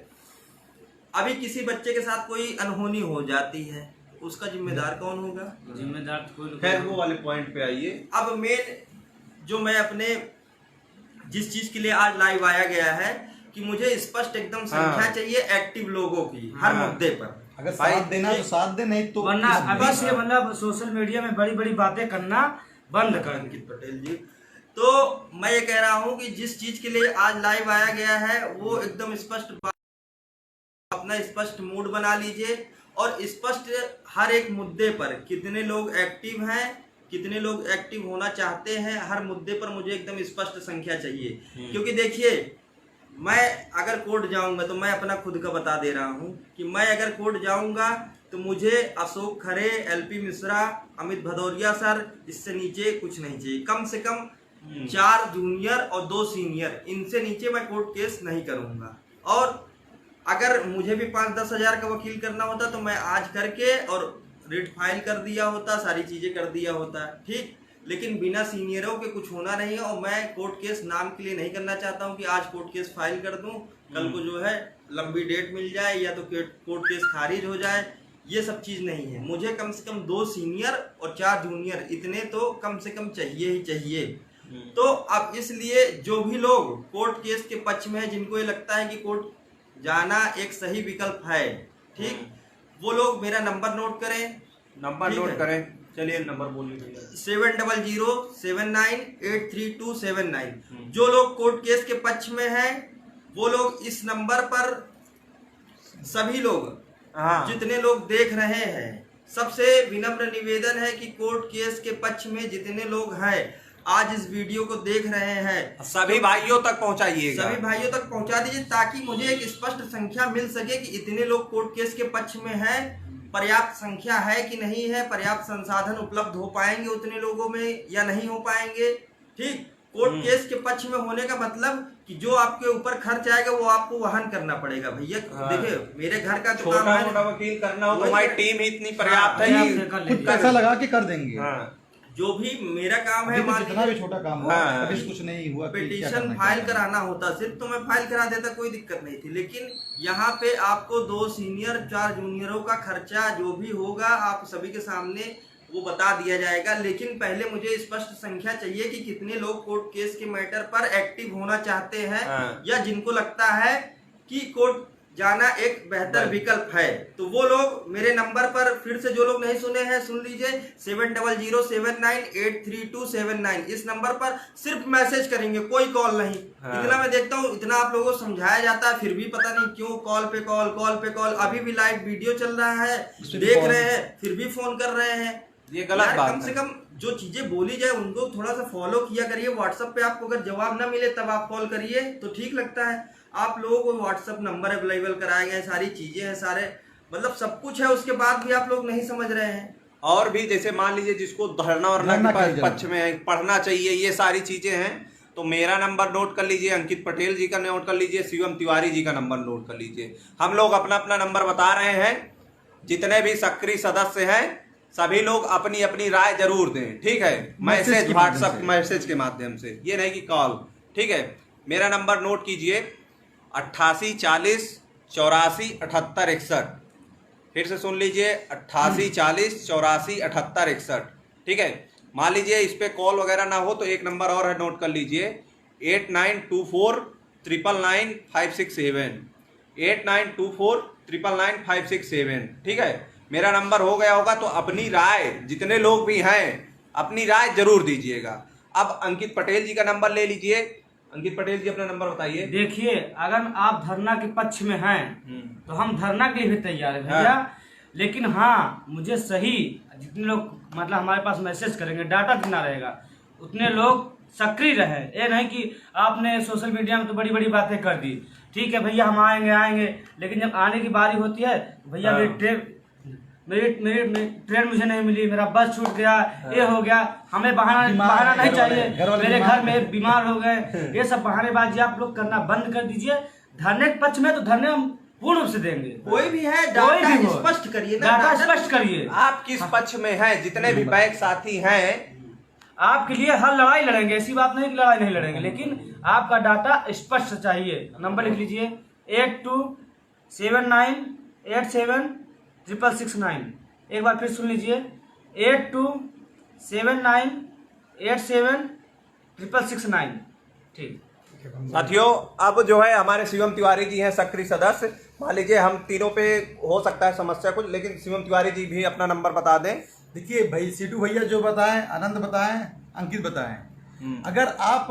अभी किसी बच्चे के साथ कोई अनहोनी हो जाती है, उसका जिम्मेदार कौन होगा? जिम्मेदार कोई। खैर वो वाले पॉइंट पे आइए। अब मेन जो मैं अपने जिस चीज के लिए आज लाइव आया गया है कि मुझे स्पष्ट एकदम संख्या चाहिए एक्टिव लोगों की हर मुद्दे पर। अगर साथ देना तो साथ दे, नहीं तो वरना अभी से मतलब सोशल मीडिया में बड़ी बड़ी बातें करना बंद कर। अंकित पटेल जी, तो मैं ये कह रहा हूँ कि जिस चीज के लिए आज लाइव आया गया है वो एकदम स्पष्ट, अपना स्पष्ट मूड बना लीजिए और स्पष्ट हर एक मुद्दे पर कितने लोग एक्टिव हैं, कितने लोग एक्टिव होना चाहते हैं, हर मुद्दे पर मुझे एकदम स्पष्ट संख्या चाहिए। क्योंकि देखिए, मैं अगर कोर्ट जाऊंगा तो मैं अपना खुद का बता दे रहा हूं कि मैं अगर कोर्ट जाऊंगा तो मुझे अशोक खरे, एलपी मिश्रा, अमित भदौरिया सर, इससे नीचे कुछ नहीं चाहिए। कम से कम 4 जूनियर और 2 सीनियर, इनसे नीचे मैं कोर्ट केस नहीं करूंगा। और अगर मुझे भी 5-10 हज़ार का वकील करना होता तो मैं आज करके और रिट फाइल कर दिया होता, सारी चीजें कर दिया होता, ठीक। लेकिन बिना सीनियरों के कुछ होना नहीं है और मैं कोर्ट केस नाम के लिए नहीं करना चाहता हूं कि आज कोर्ट केस फाइल कर दूं, कल को जो है लंबी डेट मिल जाए या तो कोर्ट केस खारिज हो जाए। ये सब चीज़ नहीं है। मुझे कम से कम 2 सीनियर और 4 जूनियर इतने तो कम से कम चाहिए ही चाहिए। तो अब इसलिए जो भी लोग कोर्ट केस के पक्ष में है, जिनको ये लगता है कि कोर्ट जाना एक सही विकल्प है, ठीक, वो लोग मेरा नंबर नोट करें। नंबर ठीक नोट है। करें, चलिए नंबर बोलिए भैया। 7007983279। जो लोग कोर्ट केस के पक्ष में हैं वो लोग इस नंबर पर, सभी लोग, हाँ, जितने लोग देख रहे हैं, सबसे विनम्र निवेदन है कि कोर्ट केस के पक्ष में जितने लोग हैं आज इस वीडियो को देख रहे हैं, सभी भाइयों तक पहुंचाइएगा। सभी भाइयों तक पहुंचा दीजिए, ताकि मुझे एक स्पष्ट संख्या मिल सके कि इतने लोग कोर्ट केस के पक्ष में हैं। पर्याप्त संख्या है कि नहीं है, पर्याप्त संसाधन उपलब्ध हो पाएंगे उतने लोगों में या नहीं हो पाएंगे। ठीक, कोर्ट केस के पक्ष में होने का मतलब कि जो आपके ऊपर खर्च आएगा वो आपको वहन करना पड़ेगा भैया। हाँ। देखिए मेरे घर का जो काम छोटा है, मोटा वकील करना हो तो वही हमारी है। टीम ही इतनी पर्याप्त है हाँ, कि कर खुद लेंगे। पैसा लगा के कर देंगे। हाँ, जो भी मेरा काम है, अभी तो मान जितना भी लीजिए छोटा काम हो, हाँ। कभी कुछ नहीं हुआ कि क्या पिटीशन करना है, फाइल क्या करना कराना होता सिर्फ, तो मैं फाइल करा देता, कोई दिक्कत नहीं थी। लेकिन यहाँ पे आपको 2 सीनियर 4 जूनियरों का खर्चा जो भी होगा आप सभी के सामने वो बता दिया जाएगा। लेकिन पहले मुझे स्पष्ट संख्या चाहिए कि कितने लोग कोर्ट केस के मैटर पर एक्टिव होना चाहते हैं, हाँ। या जिनको लगता है कि कोर्ट जाना एक बेहतर विकल्प है। तो वो लोग मेरे नंबर पर, फिर से जो लोग नहीं सुने हैं सुन लीजिए, 7007983279। इस नंबर पर सिर्फ मैसेज करेंगे, कोई कॉल नहीं। हाँ। इतना मैं देखता हूँ, इतना आप लोगों को समझाया जाता है, फिर भी पता नहीं क्यों कॉल पे कॉल, कॉल पे कॉल। अभी भी लाइव वीडियो चल रहा है, देख रहे हैं, फिर भी फोन कर रहे हैं। ये गलत यार, बात कम से है। कम जो चीजें बोली जाए उनको थोड़ा सा फॉलो किया करिए। व्हाट्सएप पे आपको अगर जवाब ना मिले तब आप कॉल करिए तो ठीक लगता है। आप लोगों को व्हाट्सएप नंबर अवेलेबल कराए गए, सारी चीजें हैं, सारे मतलब सब कुछ है, उसके बाद भी आप लोग नहीं समझ रहे हैं। और भी जैसे मान लीजिए जिसको धरना वरना धरना के करिए। पक्ष में है, पढ़ना चाहिए, ये सारी चीजें हैं, तो मेरा नंबर नोट कर लीजिए, अंकित पटेल जी का नोट कर लीजिए, शिवम तिवारी जी का नंबर नोट कर लीजिए। हम लोग अपना अपना नंबर बता रहे हैं। जितने भी सक्रिय सदस्य हैं सभी लोग अपनी अपनी राय जरूर दें, ठीक है, मैसेज, व्हाट्सएप मैसेज के माध्यम से, ये नहीं कि कॉल। ठीक है, मेरा नंबर नोट कीजिए 8840847861। फिर से सुन लीजिए 8840847861। ठीक है, मान लीजिए इस पे कॉल वगैरह ना हो तो एक नंबर और है, नोट कर लीजिए 8924999567। 8924999567। ठीक है, मेरा नंबर हो गया होगा तो अपनी राय, जितने लोग भी हैं अपनी राय जरूर दीजिएगा। अब अंकित पटेल जी का नंबर ले लीजिए। अंकित पटेल जी अपना नंबर बताइए। देखिए, अगर आप धरना के पक्ष में हैं तो हम धरना के लिए भी तैयार हैं भैया। लेकिन हाँ, मुझे सही जितने लोग मतलब हमारे पास मैसेज करेंगे, डाटा जितना रहेगा, उतने लोग सक्रिय रहे। ये नहीं कि आपने सोशल मीडिया में तो बड़ी बड़ी बातें कर दी, ठीक है भैया हम आएंगे, लेकिन जब आने की बारी होती है भैया मेरी ट्रेन मुझे नहीं मिली, मेरा बस छूट गया, ये हो गया, हमें बहाना नहीं चाहिए, मेरे घर में बीमार हो गए, ये सब बहानेबाजी आप लोग करना बंद कर दीजिए। धरने के पक्ष में तो धरने हम पूर्ण रूप से देंगे। कोई भी है, कोई डाटा भी हो, स्पष्ट करिए ना, डाटा डाटा स्पष्ट करिए। आप किस पक्ष में हैं, जितने भी बैक साथी हैं आपके लिए हर लड़ाई लड़ेंगे, ऐसी बात नहीं कि लड़ाई नहीं लड़ेंगे, लेकिन आपका डाटा स्पष्ट चाहिए। नंबर लिख लीजिए 8279876669। एक बार फिर सुन लीजिए 8279876669। ठीक साथियों, अब जो है हमारे शिवम तिवारी जी हैं सक्रिय सदस्य। मान लीजिए हम तीनों पे हो सकता है समस्या कुछ, लेकिन शिवम तिवारी जी भी अपना नंबर बता दें। देखिए भाई, सीटू भैया जो बताएं, आनंद बताएं, अंकित बताएं, अगर आप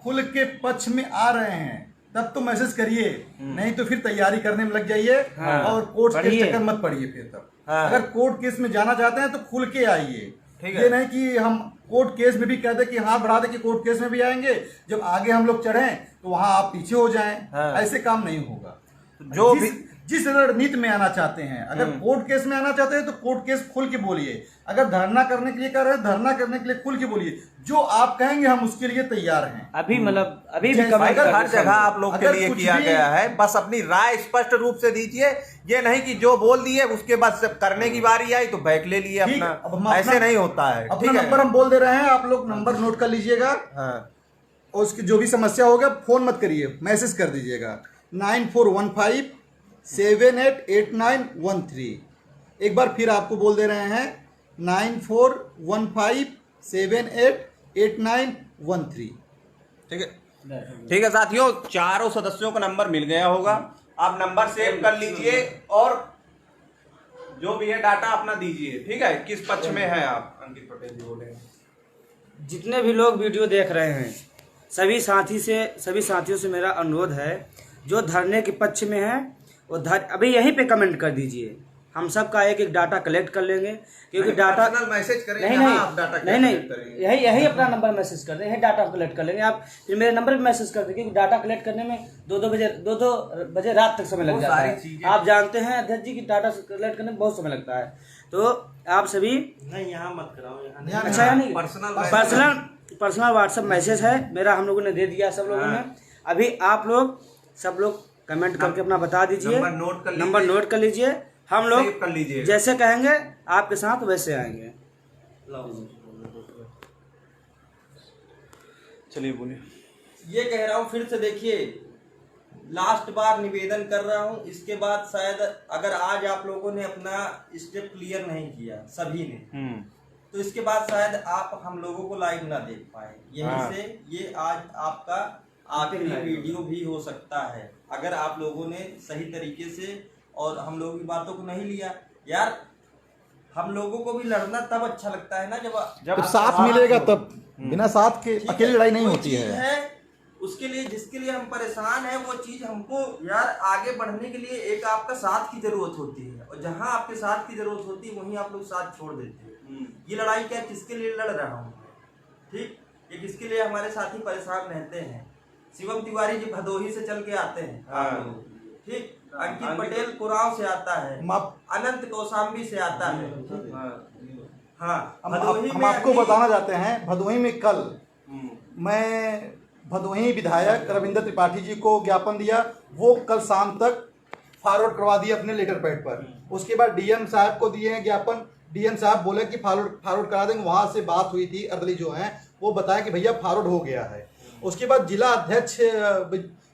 खुल के पक्ष में आ रहे हैं तब तो मैसेज करिए, नहीं तो फिर तैयारी करने में लग जाइए और कोर्ट केस चक्कर मत पड़िए फिर तब। अगर कोर्ट केस में जाना चाहते हैं तो खुल के आइए, ये नहीं कि हम कोर्ट केस में भी कह दे कि हाँ बढ़ा दे कि कोर्ट केस में भी आएंगे, जब आगे हम लोग चढ़े तो वहां आप पीछे हो जाएं। ऐसे काम नहीं होगा। जो भी जिस रणनीति में आना चाहते हैं, अगर कोर्ट केस में आना चाहते हैं तो कोर्ट केस खुल के बोलिए, अगर धरना करने के लिए कह रहे हैं धरना करने के लिए खुल के बोलिए, जो आप कहेंगे हम उसके लिए तैयार हैं। अभी मतलब अभी भी अगर हर जगह आप लोग के अगर लिए कुछ किया भी- गया है, बस अपनी राय स्पष्ट रूप से दीजिए। ये नहीं कि जो बोल दिए उसके बाद जब करने की बारी आई तो बैक ले लिए ठीक, अब हम अपना, ऐसे अपना- नहीं होता है। अपना ठीक है, नंबर हम बोल दे रहे हैं, आप लोग नंबर नोट कर लीजिएगा हाँ, और उसकी जो भी समस्या होगा फोन मत करिए, मैसेज कर दीजिएगा 9415788913। एक बार फिर आपको बोल दे रहे हैं 9415788913। ठीक है, ठीक है साथियों, चारों सदस्यों का नंबर मिल गया होगा। आप नंबर सेव कर लीजिए और जो भी है डाटा अपना दीजिए। ठीक है, किस पक्ष में है आप? अंकित पटेल जी बोले। जितने भी लोग वीडियो देख रहे हैं सभी साथियों से मेरा अनुरोध है, जो धरने के पक्ष में है वो अभी यहीं पे कमेंट कर दीजिए। हम सब का एक एक डाटा कलेक्ट कर लेंगे, क्योंकि डाटा मैसेज करें। नहीं आप डाटा नहीं यही अपना नंबर मैसेज कर दें, यही डाटा कलेक्ट कर लेंगे। आप फिर मेरे नंबर पे मैसेज कर दें, क्योंकि डाटा कलेक्ट करने में 2-2 बजे रात तक समय लग जाता है। आप जानते हैं अध्यक्ष जी की डाटा कलेक्ट करने में बहुत समय लगता है। तो आप सभी नहीं, यहाँ मत कराओ, यहाँ नहीं। अच्छा है नहीं, पर्सनल व्हाट्सएप मैसेज है मेरा, हम लोगों ने दे दिया सब लोगों ने। अभी आप लोग सब लोग कमेंट करके अपना बता दीजिए, नंबर नोट कर लीजिए। हम लोग कर लीजिए, जैसे कहेंगे आपके साथ वैसे आएंगे। चलिए बोलिए। ये कह रहा हूँ फिर से, देखिए लास्ट बार निवेदन कर रहा हूँ, इसके बाद शायद अगर आज आप लोगों ने अपना स्टेप क्लियर नहीं किया सभी ने, तो इसके बाद शायद आप हम लोगों को लाइव ना देख पाए। यहीं से ये आज आपका आखिरी वीडियो भी हो सकता है, अगर आप लोगों ने सही तरीके से और हम लोगों की बातों को नहीं लिया। यार हम लोगों को भी लड़ना तब अच्छा लगता है ना जब साथ मिलेगा, तब बिना साथ के अकेली लड़ाई नहीं होती है। उसके लिए जिसके लिए हम परेशान हैं वो चीज हमको यार आगे बढ़ने के लिए एक आपका साथ की जरूरत होती है, और जहां आपके साथ की जरूरत होती है वहीं आप लोग साथ छोड़ देते हैं। ये लड़ाई क्या किसके लिए लड़ रहा हूँ, ठीक, ये किसके लिए हमारे साथी परेशान रहते हैं। शिवम तिवारी जी भदोही से चल के आते हैं, ठीक, अंकित पटेल कुराव से आता है, अनंत कौशाम्बी से आता है। हाँ, हम आपको बताना चाहते हैं, भदोही में कल मैं भदोही विधायक रविंद्र त्रिपाठी जी को ज्ञापन दिया, वो कल शाम तक फॉरवर्ड करवा दिए अपने लेटर पैड पर। उसके बाद डीएम साहब को दिए हैं ज्ञापन, डीएम साहब बोले कि फॉरवर्ड करा देंगे। वहां से बात हुई थी, अर्दली जो है वो बताया कि भैया फॉरवर्ड हो गया है। उसके बाद जिला अध्यक्ष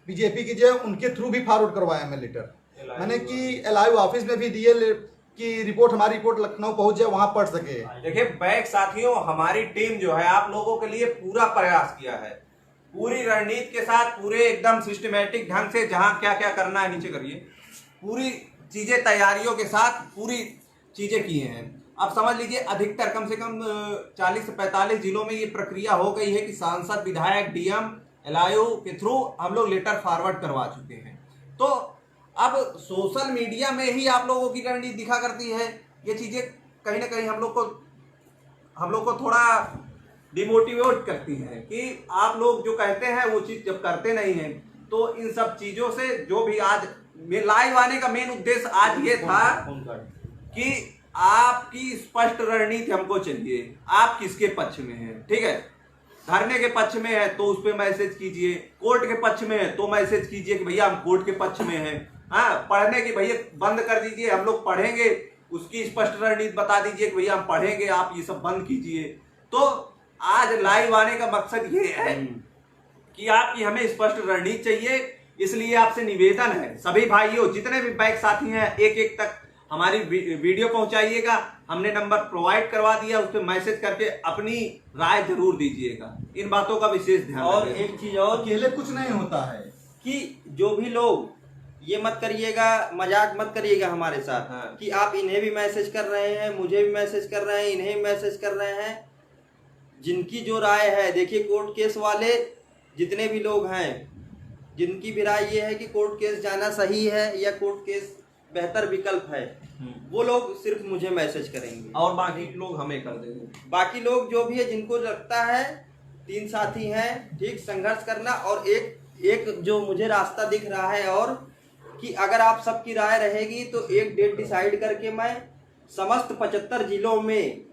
बीजेपी की जो उनके थ्रू भी फॉरवर्ड करवाया मैं लेटर, मैंने कि LIU ऑफिस में भी दिए कि रिपोर्ट, हमारी रिपोर्ट लखनऊ पहुंच जाए, वहां पढ़ सके। देखिए बैक साथियों, हमारी टीम जो है आप लोगों के लिए पूरा प्रयास किया है, पूरी रणनीति के साथ, पूरे एकदम सिस्टमेटिक ढंग से, जहां क्या क्या करना है नीचे करिए, पूरी चीजें तैयारियों के साथ पूरी चीजें की हैं। अब समझ लीजिए अधिकतर कम से कम 40 से 45 जिलों में ये प्रक्रिया हो गई है कि सांसद, विधायक, डीएम, LIU के थ्रू हम लोग लेटर फॉरवर्ड करवा चुके हैं। तो अब सोशल मीडिया में ही आप लोगों की रणनीति दिखा करती है। ये चीजें कहीं ना कहीं हम लोग को थोड़ा डिमोटिवेट करती है कि आप लोग जो कहते हैं वो चीज जब करते नहीं हैं। तो इन सब चीजों से जो भी आज लाइव आने का मेन उद्देश्य आज ये था कि आपकी स्पष्ट रणनीति हमको चाहिए, आप किसके पक्ष में हैं। ठीक है, धरने के पक्ष में है तो उस पर मैसेज कीजिए, कोर्ट के पक्ष में है तो मैसेज कीजिए कि भैया हम कोर्ट के पक्ष में हैं। हाँ, पढ़ने की भैया बंद कर दीजिए, हम लोग पढ़ेंगे, उसकी स्पष्ट रणनीति बता दीजिए कि भैया हम पढ़ेंगे, आप ये सब बंद कीजिए। तो आज लाइव आने का मकसद ये है कि आपकी हमें स्पष्ट रणनीति चाहिए। इसलिए आपसे निवेदन है सभी भाइयों, जितने भी बैक साथी हैं, एक एक तक हमारी वीडियो पहुंचाइएगा। हमने नंबर प्रोवाइड करवा दिया, उस पर मैसेज करके अपनी राय जरूर दीजिएगा। इन बातों का विशेष ध्यान। और एक चीज और, अकेले कुछ नहीं होता है कि जो भी लोग ये मत करिएगा, मजाक मत करिएगा हमारे साथ। हाँ। कि आप इन्हें भी मैसेज कर रहे हैं, मुझे भी मैसेज कर रहे हैं, इन्हें भी मैसेज कर रहे हैं। जिनकी जो राय है, देखिए कोर्ट केस वाले जितने भी लोग हैं, जिनकी भी राय ये है कि कोर्ट केस जाना सही है या कोर्ट केस बेहतर विकल्प है, वो लोग सिर्फ मुझे मैसेज करेंगे और बाकी लोग हमें कर देंगे। बाकी लोग जो भी है, जिनको लगता है 3 साथी हैं, ठीक, संघर्ष करना। और एक जो मुझे रास्ता दिख रहा है, और कि अगर आप सबकी राय रहेगी तो एक डेट डिसाइड करके मैं समस्त 75 जिलों में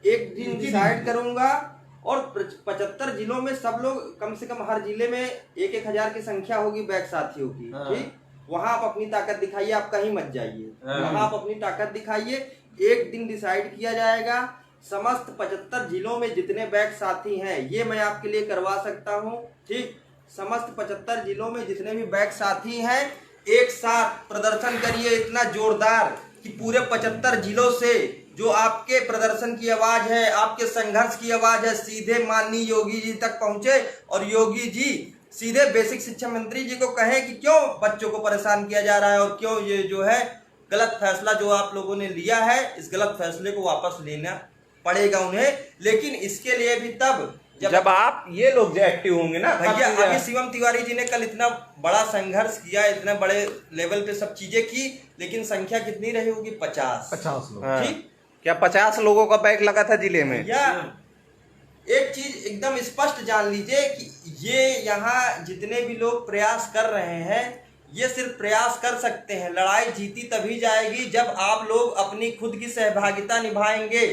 एक दिन डिसाइड करूंगा, और 75 जिलों में सब लोग, कम से कम हर जिले में 1-1 हजार की संख्या होगी बैक साथियों की। ठीक, वहां आप अपनी ताकत दिखाइए, आप कहीं मत जाइए, वहां आप अपनी ताकत दिखाइए। एक दिन डिसाइड किया जाएगा, समस्त 75 जिलों में जितने बैक साथी हैं, ये मैं आपके लिए करवा सकता हूं। ठीक, समस्त 75 जिलों में जितने भी बैक साथी हैं, एक साथ प्रदर्शन करिए इतना जोरदार कि पूरे 75 जिलों से जो आपके प्रदर्शन की आवाज है, आपके संघर्ष की आवाज है, सीधे माननीय योगी जी तक पहुंचे और योगी जी सीधे बेसिक शिक्षा मंत्री जी को कहें कि क्यों बच्चों को परेशान किया जा रहा है और क्यों ये जो है गलत फैसला जो आप लोगों ने लिया है, इस गलत फैसले को वापस लेना पड़ेगा उन्हें। लेकिन इसके लिए भी तब जब आप ये लोग जो एक्टिव होंगे ना भैया, अभी शिवम तिवारी जी ने कल इतना बड़ा संघर्ष किया, इतने बड़े लेवल पे सब चीजें की, लेकिन संख्या कितनी रही होगी? 50 लोग। हाँ। ठीक, क्या 50 लोगों का बैग लगा था जिले में? या एक चीज एकदम स्पष्ट जान लीजिए कि ये यहाँ जितने भी लोग प्रयास कर रहे हैं, ये सिर्फ प्रयास कर सकते हैं। लड़ाई जीती तभी जाएगी जब आप लोग अपनी खुद की सहभागिता निभाएंगे।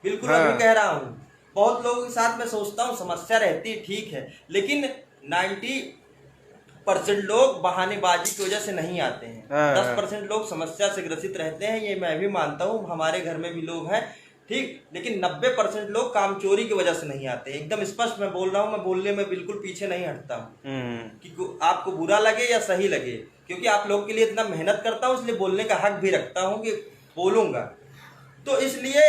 बिल्कुल हाँ। अभी कह रहा हूँ, बहुत लोगों के साथ मैं सोचता हूँ समस्या रहती ठीक है, लेकिन 90% लोग बहानेबाजी की वजह से नहीं आते हैं। हाँ। 10% लोग समस्या से ग्रसित रहते हैं, ये मैं भी मानता हूँ, हमारे घर में भी लोग हैं, ठीक। लेकिन 90% लोग कामचोरी की वजह से नहीं आते। एकदम स्पष्ट मैं बोल रहा हूँ, मैं बोलने में बिल्कुल पीछे नहीं हटता हूँ कि आपको बुरा लगे या सही लगे, क्योंकि आप लोग के लिए इतना मेहनत करता हूँ, इसलिए बोलने का हक भी रखता हूँ कि बोलूंगा। तो इसलिए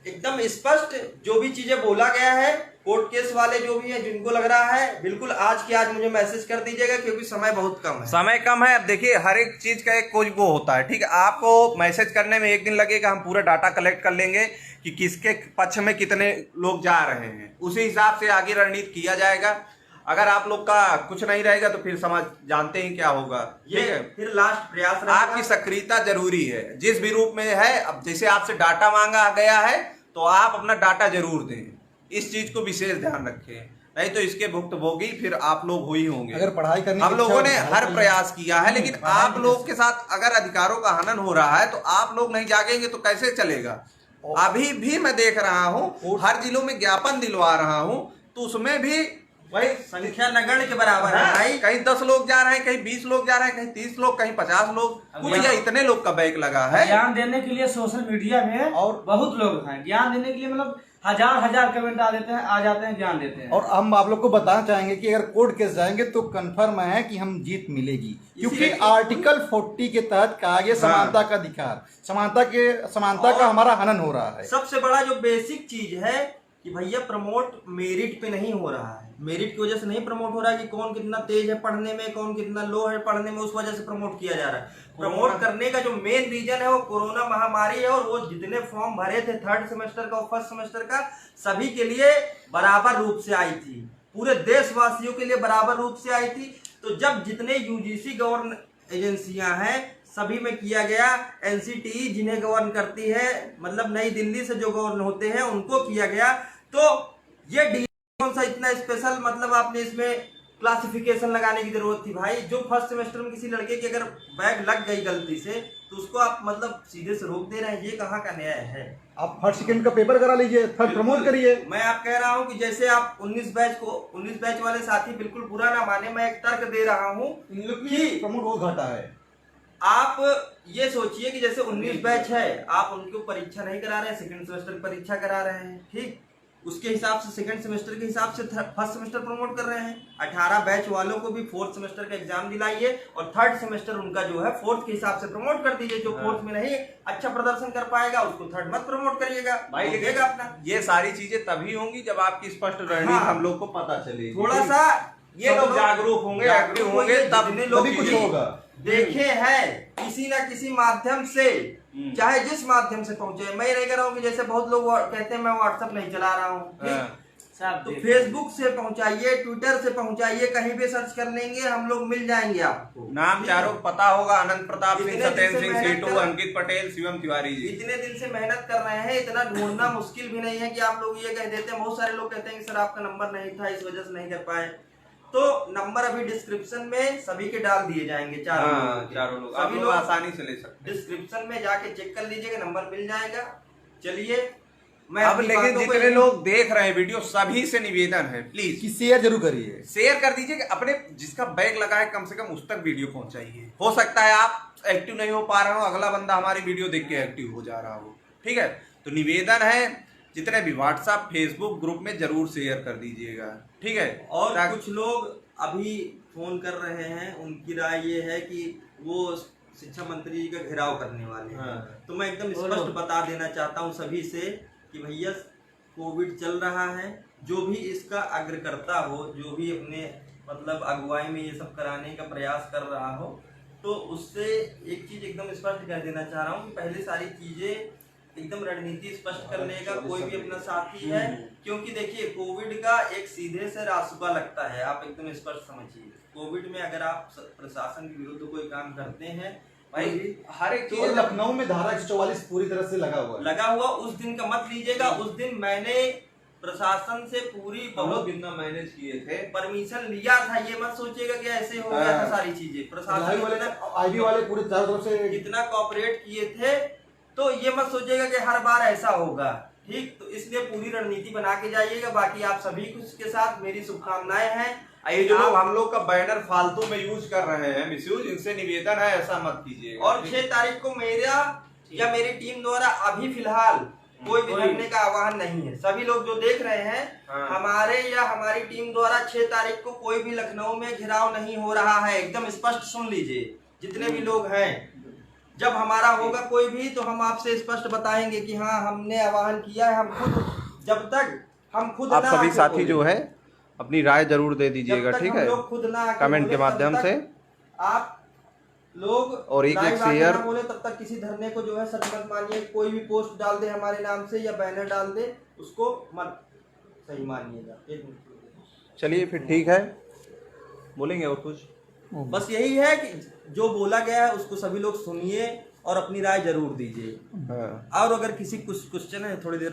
एकदम स्पष्ट जो भी चीजें बोला गया है, कोर्ट केस वाले जो भी है, जिनको लग रहा है, बिल्कुल आज के आज मुझे मैसेज कर दीजिएगा, क्योंकि समय बहुत कम है। समय कम है। अब देखिए, हर एक चीज का एक कोई वो होता है, ठीक है। आपको मैसेज करने में 1 दिन लगेगा, हम पूरा डाटा कलेक्ट कर लेंगे कि किसके पक्ष में कितने लोग जा रहे हैं, उसी हिसाब से आगे रणनीति किया जाएगा। अगर आप लोग का कुछ नहीं रहेगा तो फिर समाज जानते ही क्या होगा। ये फिर लास्ट प्रयास रहेगा। आपकी सक्रियता जरूरी है, जिस भी रूप में है। अब जैसे आपसे डाटा मांगा गया है तो आप अपना डाटा जरूर दें, इस चीज को विशेष ध्यान रखें, नहीं तो इसके भुक्तभोगी फिर आप लोग ही होंगे। अगर पढ़ाई करने हम लोगों ने हर प्रयास किया है, लेकिन आप लोग के साथ अगर अधिकारों का हनन हो रहा है तो आप लोग नहीं जागेंगे तो कैसे चलेगा। अभी भी मैं देख रहा हूँ, हर जिलों में ज्ञापन दिलवा रहा हूँ, तो उसमें भी भाई संख्या नगण्य के बराबर है भाई। कहीं 10 लोग जा रहे हैं, कहीं 20 लोग जा रहे हैं, कहीं 30 लोग, कहीं 50 लोग। भैया इतने लोग का बैग लगा है। ज्ञान देने के लिए सोशल मीडिया में और बहुत लोग हैं, ज्ञान देने के लिए मतलब हजार कमेंट आ जाते हैं, ज्ञान देते हैं। और हम आप लोग को बताना चाहेंगे कि अगर कोर्ट केस जाएंगे तो कंफर्म है कि हम जीत मिलेगी, क्योंकि आर्टिकल 40 के तहत कहा गया समानता का अधिकार, समानता का हमारा हनन हो रहा है। सबसे बड़ा जो बेसिक चीज है कि भैया प्रमोट मेरिट पे नहीं हो रहा है, मेरिट की वजह से नहीं प्रमोट हो रहा है कि कौन कितना तेज है पढ़ने में, कौन कितना लो है पढ़ने में, उस वजह से प्रमोट किया जा रहा है। प्रमोट करने का जो मेन रीजन है वो कोरोना महामारी है, और वो जितने फॉर्म भरे थे 3rd सेमेस्टर का और 1st सेमेस्टर का, सभी के लिए बराबर रूप से आई थी, पूरे देशवासियों के लिए बराबर रूप से आई थी। तो जब जितने यूजीसी गवर्न एजेंसियां हैं सभी में किया गया, एनसीटीई जिन्हें गवर्न करती है, मतलब नई दिल्ली से जो गवर्न होते हैं उनको किया गया, तो ये कौन सा इतना स्पेशल, मतलब आपने इसमें क्लासिफिकेशन लगाने की जरूरत थी भाई। जो 1st सेमेस्टर में किसी लड़के की अगर बैग लग गई गलती से तो उसको आप मतलब सीधे से रोक दे रहे हैं, ये कहाँ का न्याय है। आप 1st सेकंड का पेपर करा लीजिए, 3rd प्रमोट करिए। मैं आप कह रहा हूँ कि जैसे आप 19 बैच वाले साथी बिल्कुल बुरा ना माने, मैं एक तर्क दे रहा हूँ कि प्रमोट बहुत घाटा है। आप ये सोचिए कि जैसे 19 बैच है, आप उनको परीक्षा नहीं करा रहे हैं, 2nd सेमेस्टर की परीक्षा करा रहे हैं, ठीक, उसके हिसाब से 2nd सेमेस्टर के हिसाब से 1st सेमेस्टर प्रमोट कर रहे हैं। 18 बैच वालों को भी 4th सेमेस्टर का एग्जाम दिलाइए और 3rd सेमेस्टर उनका जो है 4th के हिसाब से प्रमोट कर दीजिए। जो 4th में नहीं अच्छा प्रदर्शन कर पाएगा उसको 3rd मत प्रमोट करिएगा भाई, लिखेगा अपना। ये सारी चीजें तभी होंगी जब आपकी स्पष्ट रणनीति हम लोग को पता चलेगी, थोड़ा सा ये लोग जागरूक होंगे, एक्टिव होंगे, तभी कुछ होगा। देखे हैं किसी ना किसी माध्यम से, चाहे जिस माध्यम से पहुंचे। मैं नहीं कह रहा हूँ कि जैसे बहुत लोग कहते हैं मैं व्हाट्सएप नहीं चला रहा हूँ, तो फेसबुक से पहुंचाइए, ट्विटर से पहुंचाइए, कहीं भी सर्च कर लेंगे हम लोग, मिल जाएंगे आपको। नाम चारों पता होगा, अनंत प्रताप सिंह, सत्येंद्र सिंह सीटू, अंकित पटेल, शिवम तिवारी जी। इतने दिन से मेहनत कर रहे हैं, इतना ढूंढना मुश्किल भी नहीं है कि आप लोग ये कह देते हैं। बहुत सारे लोग कहते हैं कि सर आपका नंबर नहीं था इस वजह से नहीं कर पाए, तो नंबर अभी डिस्क्रिप्शन में सभी के डाल दिए जाएंगे, चारों लोग सभी लोग आसानी से ले सकते हैं। डिस्क्रिप्शन में जाके चेक कर लीजिएगा, नंबर मिल जाएगा। चलिए मैं अब लेकिन जितने लोग देख रहे हैं वीडियो, सभी से निवेदन है प्लीज कि शेयर जरूर करिए, शेयर कर दीजिए, अपने जिसका बैग लगा है कम से कम उस तक वीडियो पहुंचाइए। हो सकता है आप एक्टिव नहीं हो पा रहे हो, अगला बंदा हमारी वीडियो देख के एक्टिव हो जा रहा हो, ठीक है। तो निवेदन है जितने भी व्हाट्सएप फेसबुक ग्रुप में जरूर शेयर कर दीजिएगा, ठीक है। और कुछ लोग अभी फोन कर रहे हैं, उनकी राय ये है कि वो शिक्षा मंत्री जी का घेराव करने वाले हैं। हाँ। तो मैं एकदम स्पष्ट बता देना चाहता हूँ सभी से कि भैया कोविड चल रहा है, जो भी इसका अग्रकर्ता हो, जो भी अपने मतलब अगुवाई में ये सब कराने का प्रयास कर रहा हो, तो उससे एक चीज एकदम स्पष्ट कर देना चाह रहा हूँ कि पहले सारी चीजें एकदम रणनीति स्पष्ट कर लेगा कोई भी अपना साथी है, क्योंकि देखिए कोविड का एक सीधे से रासुका लगता है, आप एकदम स्पष्ट समझिए। कोविड में अगर आप प्रशासन के विरुद्ध कोई काम करते हैं भाई, हर एक तो लखनऊ में धारा 144 पूरी तरह से लगा हुआ उस दिन का मत लीजिएगा। उस दिन मैंने प्रशासन से पूरी बहुत कितना मैनेज किए थे, परमिशन लिया था, ये मत सोचिएगा कि ऐसे हो गया था सारी चीजें। प्रशासन आईबी वाले पूरे चारों तरफ से जितना कॉपरेट किए थे, तो ये मत सोचिएगा कि हर बार ऐसा होगा, ठीक। तो इसलिए पूरी रणनीति बना के जाइएगा। बाकी आप सभी कुछ के साथ मेरी शुभकामनाएं हैं। ये जो लोग हम लोग का बैनर फालतू में यूज कर रहे हैं, मिसयूज, इनसे निवेदन है ऐसा मत कीजिएगा। और 6 तारीख को मेरा या मेरी टीम द्वारा अभी फिलहाल कोई भी धरने का आह्वान नहीं है। सभी लोग जो देख रहे हैं, हमारे या हमारी टीम द्वारा 6 तारीख को कोई भी लखनऊ में घेराव नहीं हो रहा है। एकदम स्पष्ट सुन लीजिए जितने भी लोग हैं। जब हमारा होगा कोई भी तो हम आपसे स्पष्ट बताएंगे कि हाँ हमने आह्वान किया है। हम खुद जब तक हम खुद आप ना सभी आके साथी बोले, जो है अपनी राय जरूर दे दीजिएगा, जब तक ठीक हम है, लोग खुद ना आके कमेंट बोले, के माध्यम तब तक से। आप लोग और एक लाइव आके शेयर ना बोले तब तक किसी धरने को जो है सच मत मानिए। कोई भी पोस्ट डाल दे हमारे नाम से या बैनर डाल दे, उसको मत सही मानिएगा। एक मिनट, चलिए फिर ठीक है, बोलेंगे और कुछ? बस यही है कि जो बोला गया है उसको सभी लोग सुनिए और अपनी राय जरूर दीजिए। और अगर किसी कुछ क्वेश्चन है, थोड़ी देर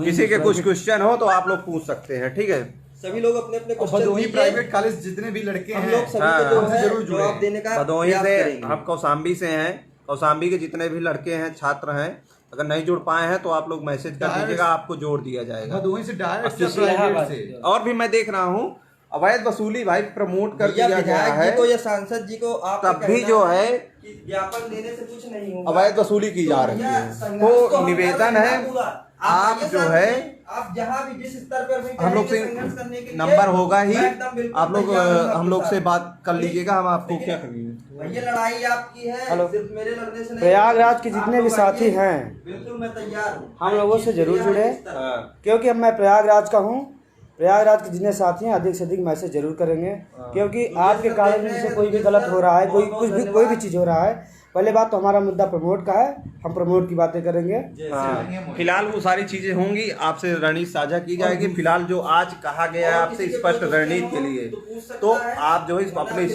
किसी के कुछ क्वेश्चन हो तो आप लोग पूछ सकते हैं, ठीक है। सभी लोग अपने अपने भदोही प्राइवेट कॉलेज जितने भी लड़के हम हैं, लोग सभी को जो है जरूर जुड़े। जवाब देने का भदोही प्रयास से, करेंगे। हम कौसाम्बी से हैं, कौसाम्बी के जितने भी लड़के हैं, छात्र हैं, अगर नहीं जुड़ पाए हैं तो आप लोग मैसेज कर दीजिएगा, आपको जोड़ दिया जाएगा। भदोही से डायरेक्ट इलाहाबाद से। और भी मैं देख रहा हूँ अवैध वसूली भाई प्रमोट कर भैया दिया गया विधायक है, जी को या सांसद जी को आप तब भी जो है ज्ञापन देने से कुछ नहीं होगा। अवैध वसूली की जा रही है। तो निवेदन है, आप जो है आप जहाँ भी जिस स्तर पर हम लोग से नंबर होगा ही, आप लोग हम लोग से बात कर लीजिएगा, हम आपको क्या करेंगे। भैया लड़ाई आपकी है, सिर्फ मेरे लड़ने से नहीं। प्रयागराज के जितने भी साथी हैं, बिल्कुल मैं तैयार हूँ, हम लोगों से जरूर जुड़े, क्योंकि अब मैं प्रयागराज का हूँ। प्रयागराज के जितने साथी हैं अधिक से अधिक मैसेज जरूर करेंगे, क्योंकि आपके कारण से कोई भी गलत हो रहा है, कोई भी चीज़ हो रहा है। पहले बात तो हमारा मुद्दा प्रमोट का है, हम प्रमोट की बातें करेंगे। फिलहाल वो सारी चीजें होंगी, आपसे रणनीति साझा की जाएगी। फिलहाल जो आज कहा गया है आपसे स्पष्ट रणनीति के लिए, तो आप जो है अपने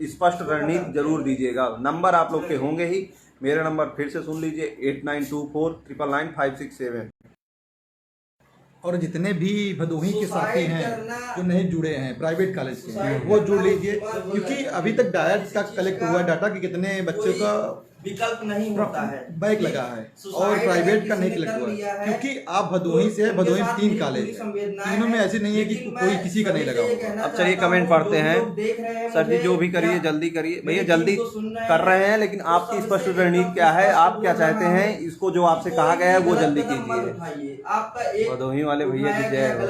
स्पष्ट रणनीति जरूर दीजिएगा। नंबर आप लोग के होंगे ही, मेरा नंबर फिर से सुन लीजिए 8924999567। और जितने भी भदोही के साथी हैं जो नहीं जुड़े हैं प्राइवेट कॉलेज के, वो जुड़ लीजिए, क्योंकि अभी तक डायरेक्ट तक कलेक्ट हुआ डाटा कि कितने बच्चों का विकल्प नहीं होता है, बैक लगा है और प्राइवेट का नहीं कलेक्ट हुआ है। क्योंकि आप भदोही से है, भदोही में 3 कॉलेज, तीनों में ऐसे नहीं है कि कोई किसी का नहीं लगा हुआ। अब चलिए कमेंट पढ़ते हैं, सभी जो भी करिए जल्दी करिए भैया, जल्दी कर रहे हैं, लेकिन आपकी स्पष्ट रणनीति क्या है, आप क्या चाहते हैं, इसको जो आपसे कहा गया है वो जल्दी कीजिए। भदोही वाले भैया की जय हो।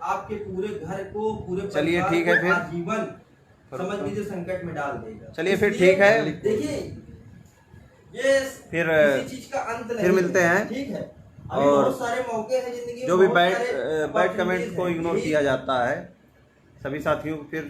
आपके पूरे घर को, पूरे चलिए ठीक है, फिर जीवन समझ लीजिए संकट में डाल देगा। चलिए फिर ठीक है, देखिए ये फिर किसी चीज का अंत नहीं, फिर मिलते हैं। ठीक है, और बहुत सारे मौके हैं जिंदगी में, जो भी बहुत सारे बैड कमेंट को opportunities इग्नोर हैं। किया जाता है, सभी साथियों को फिर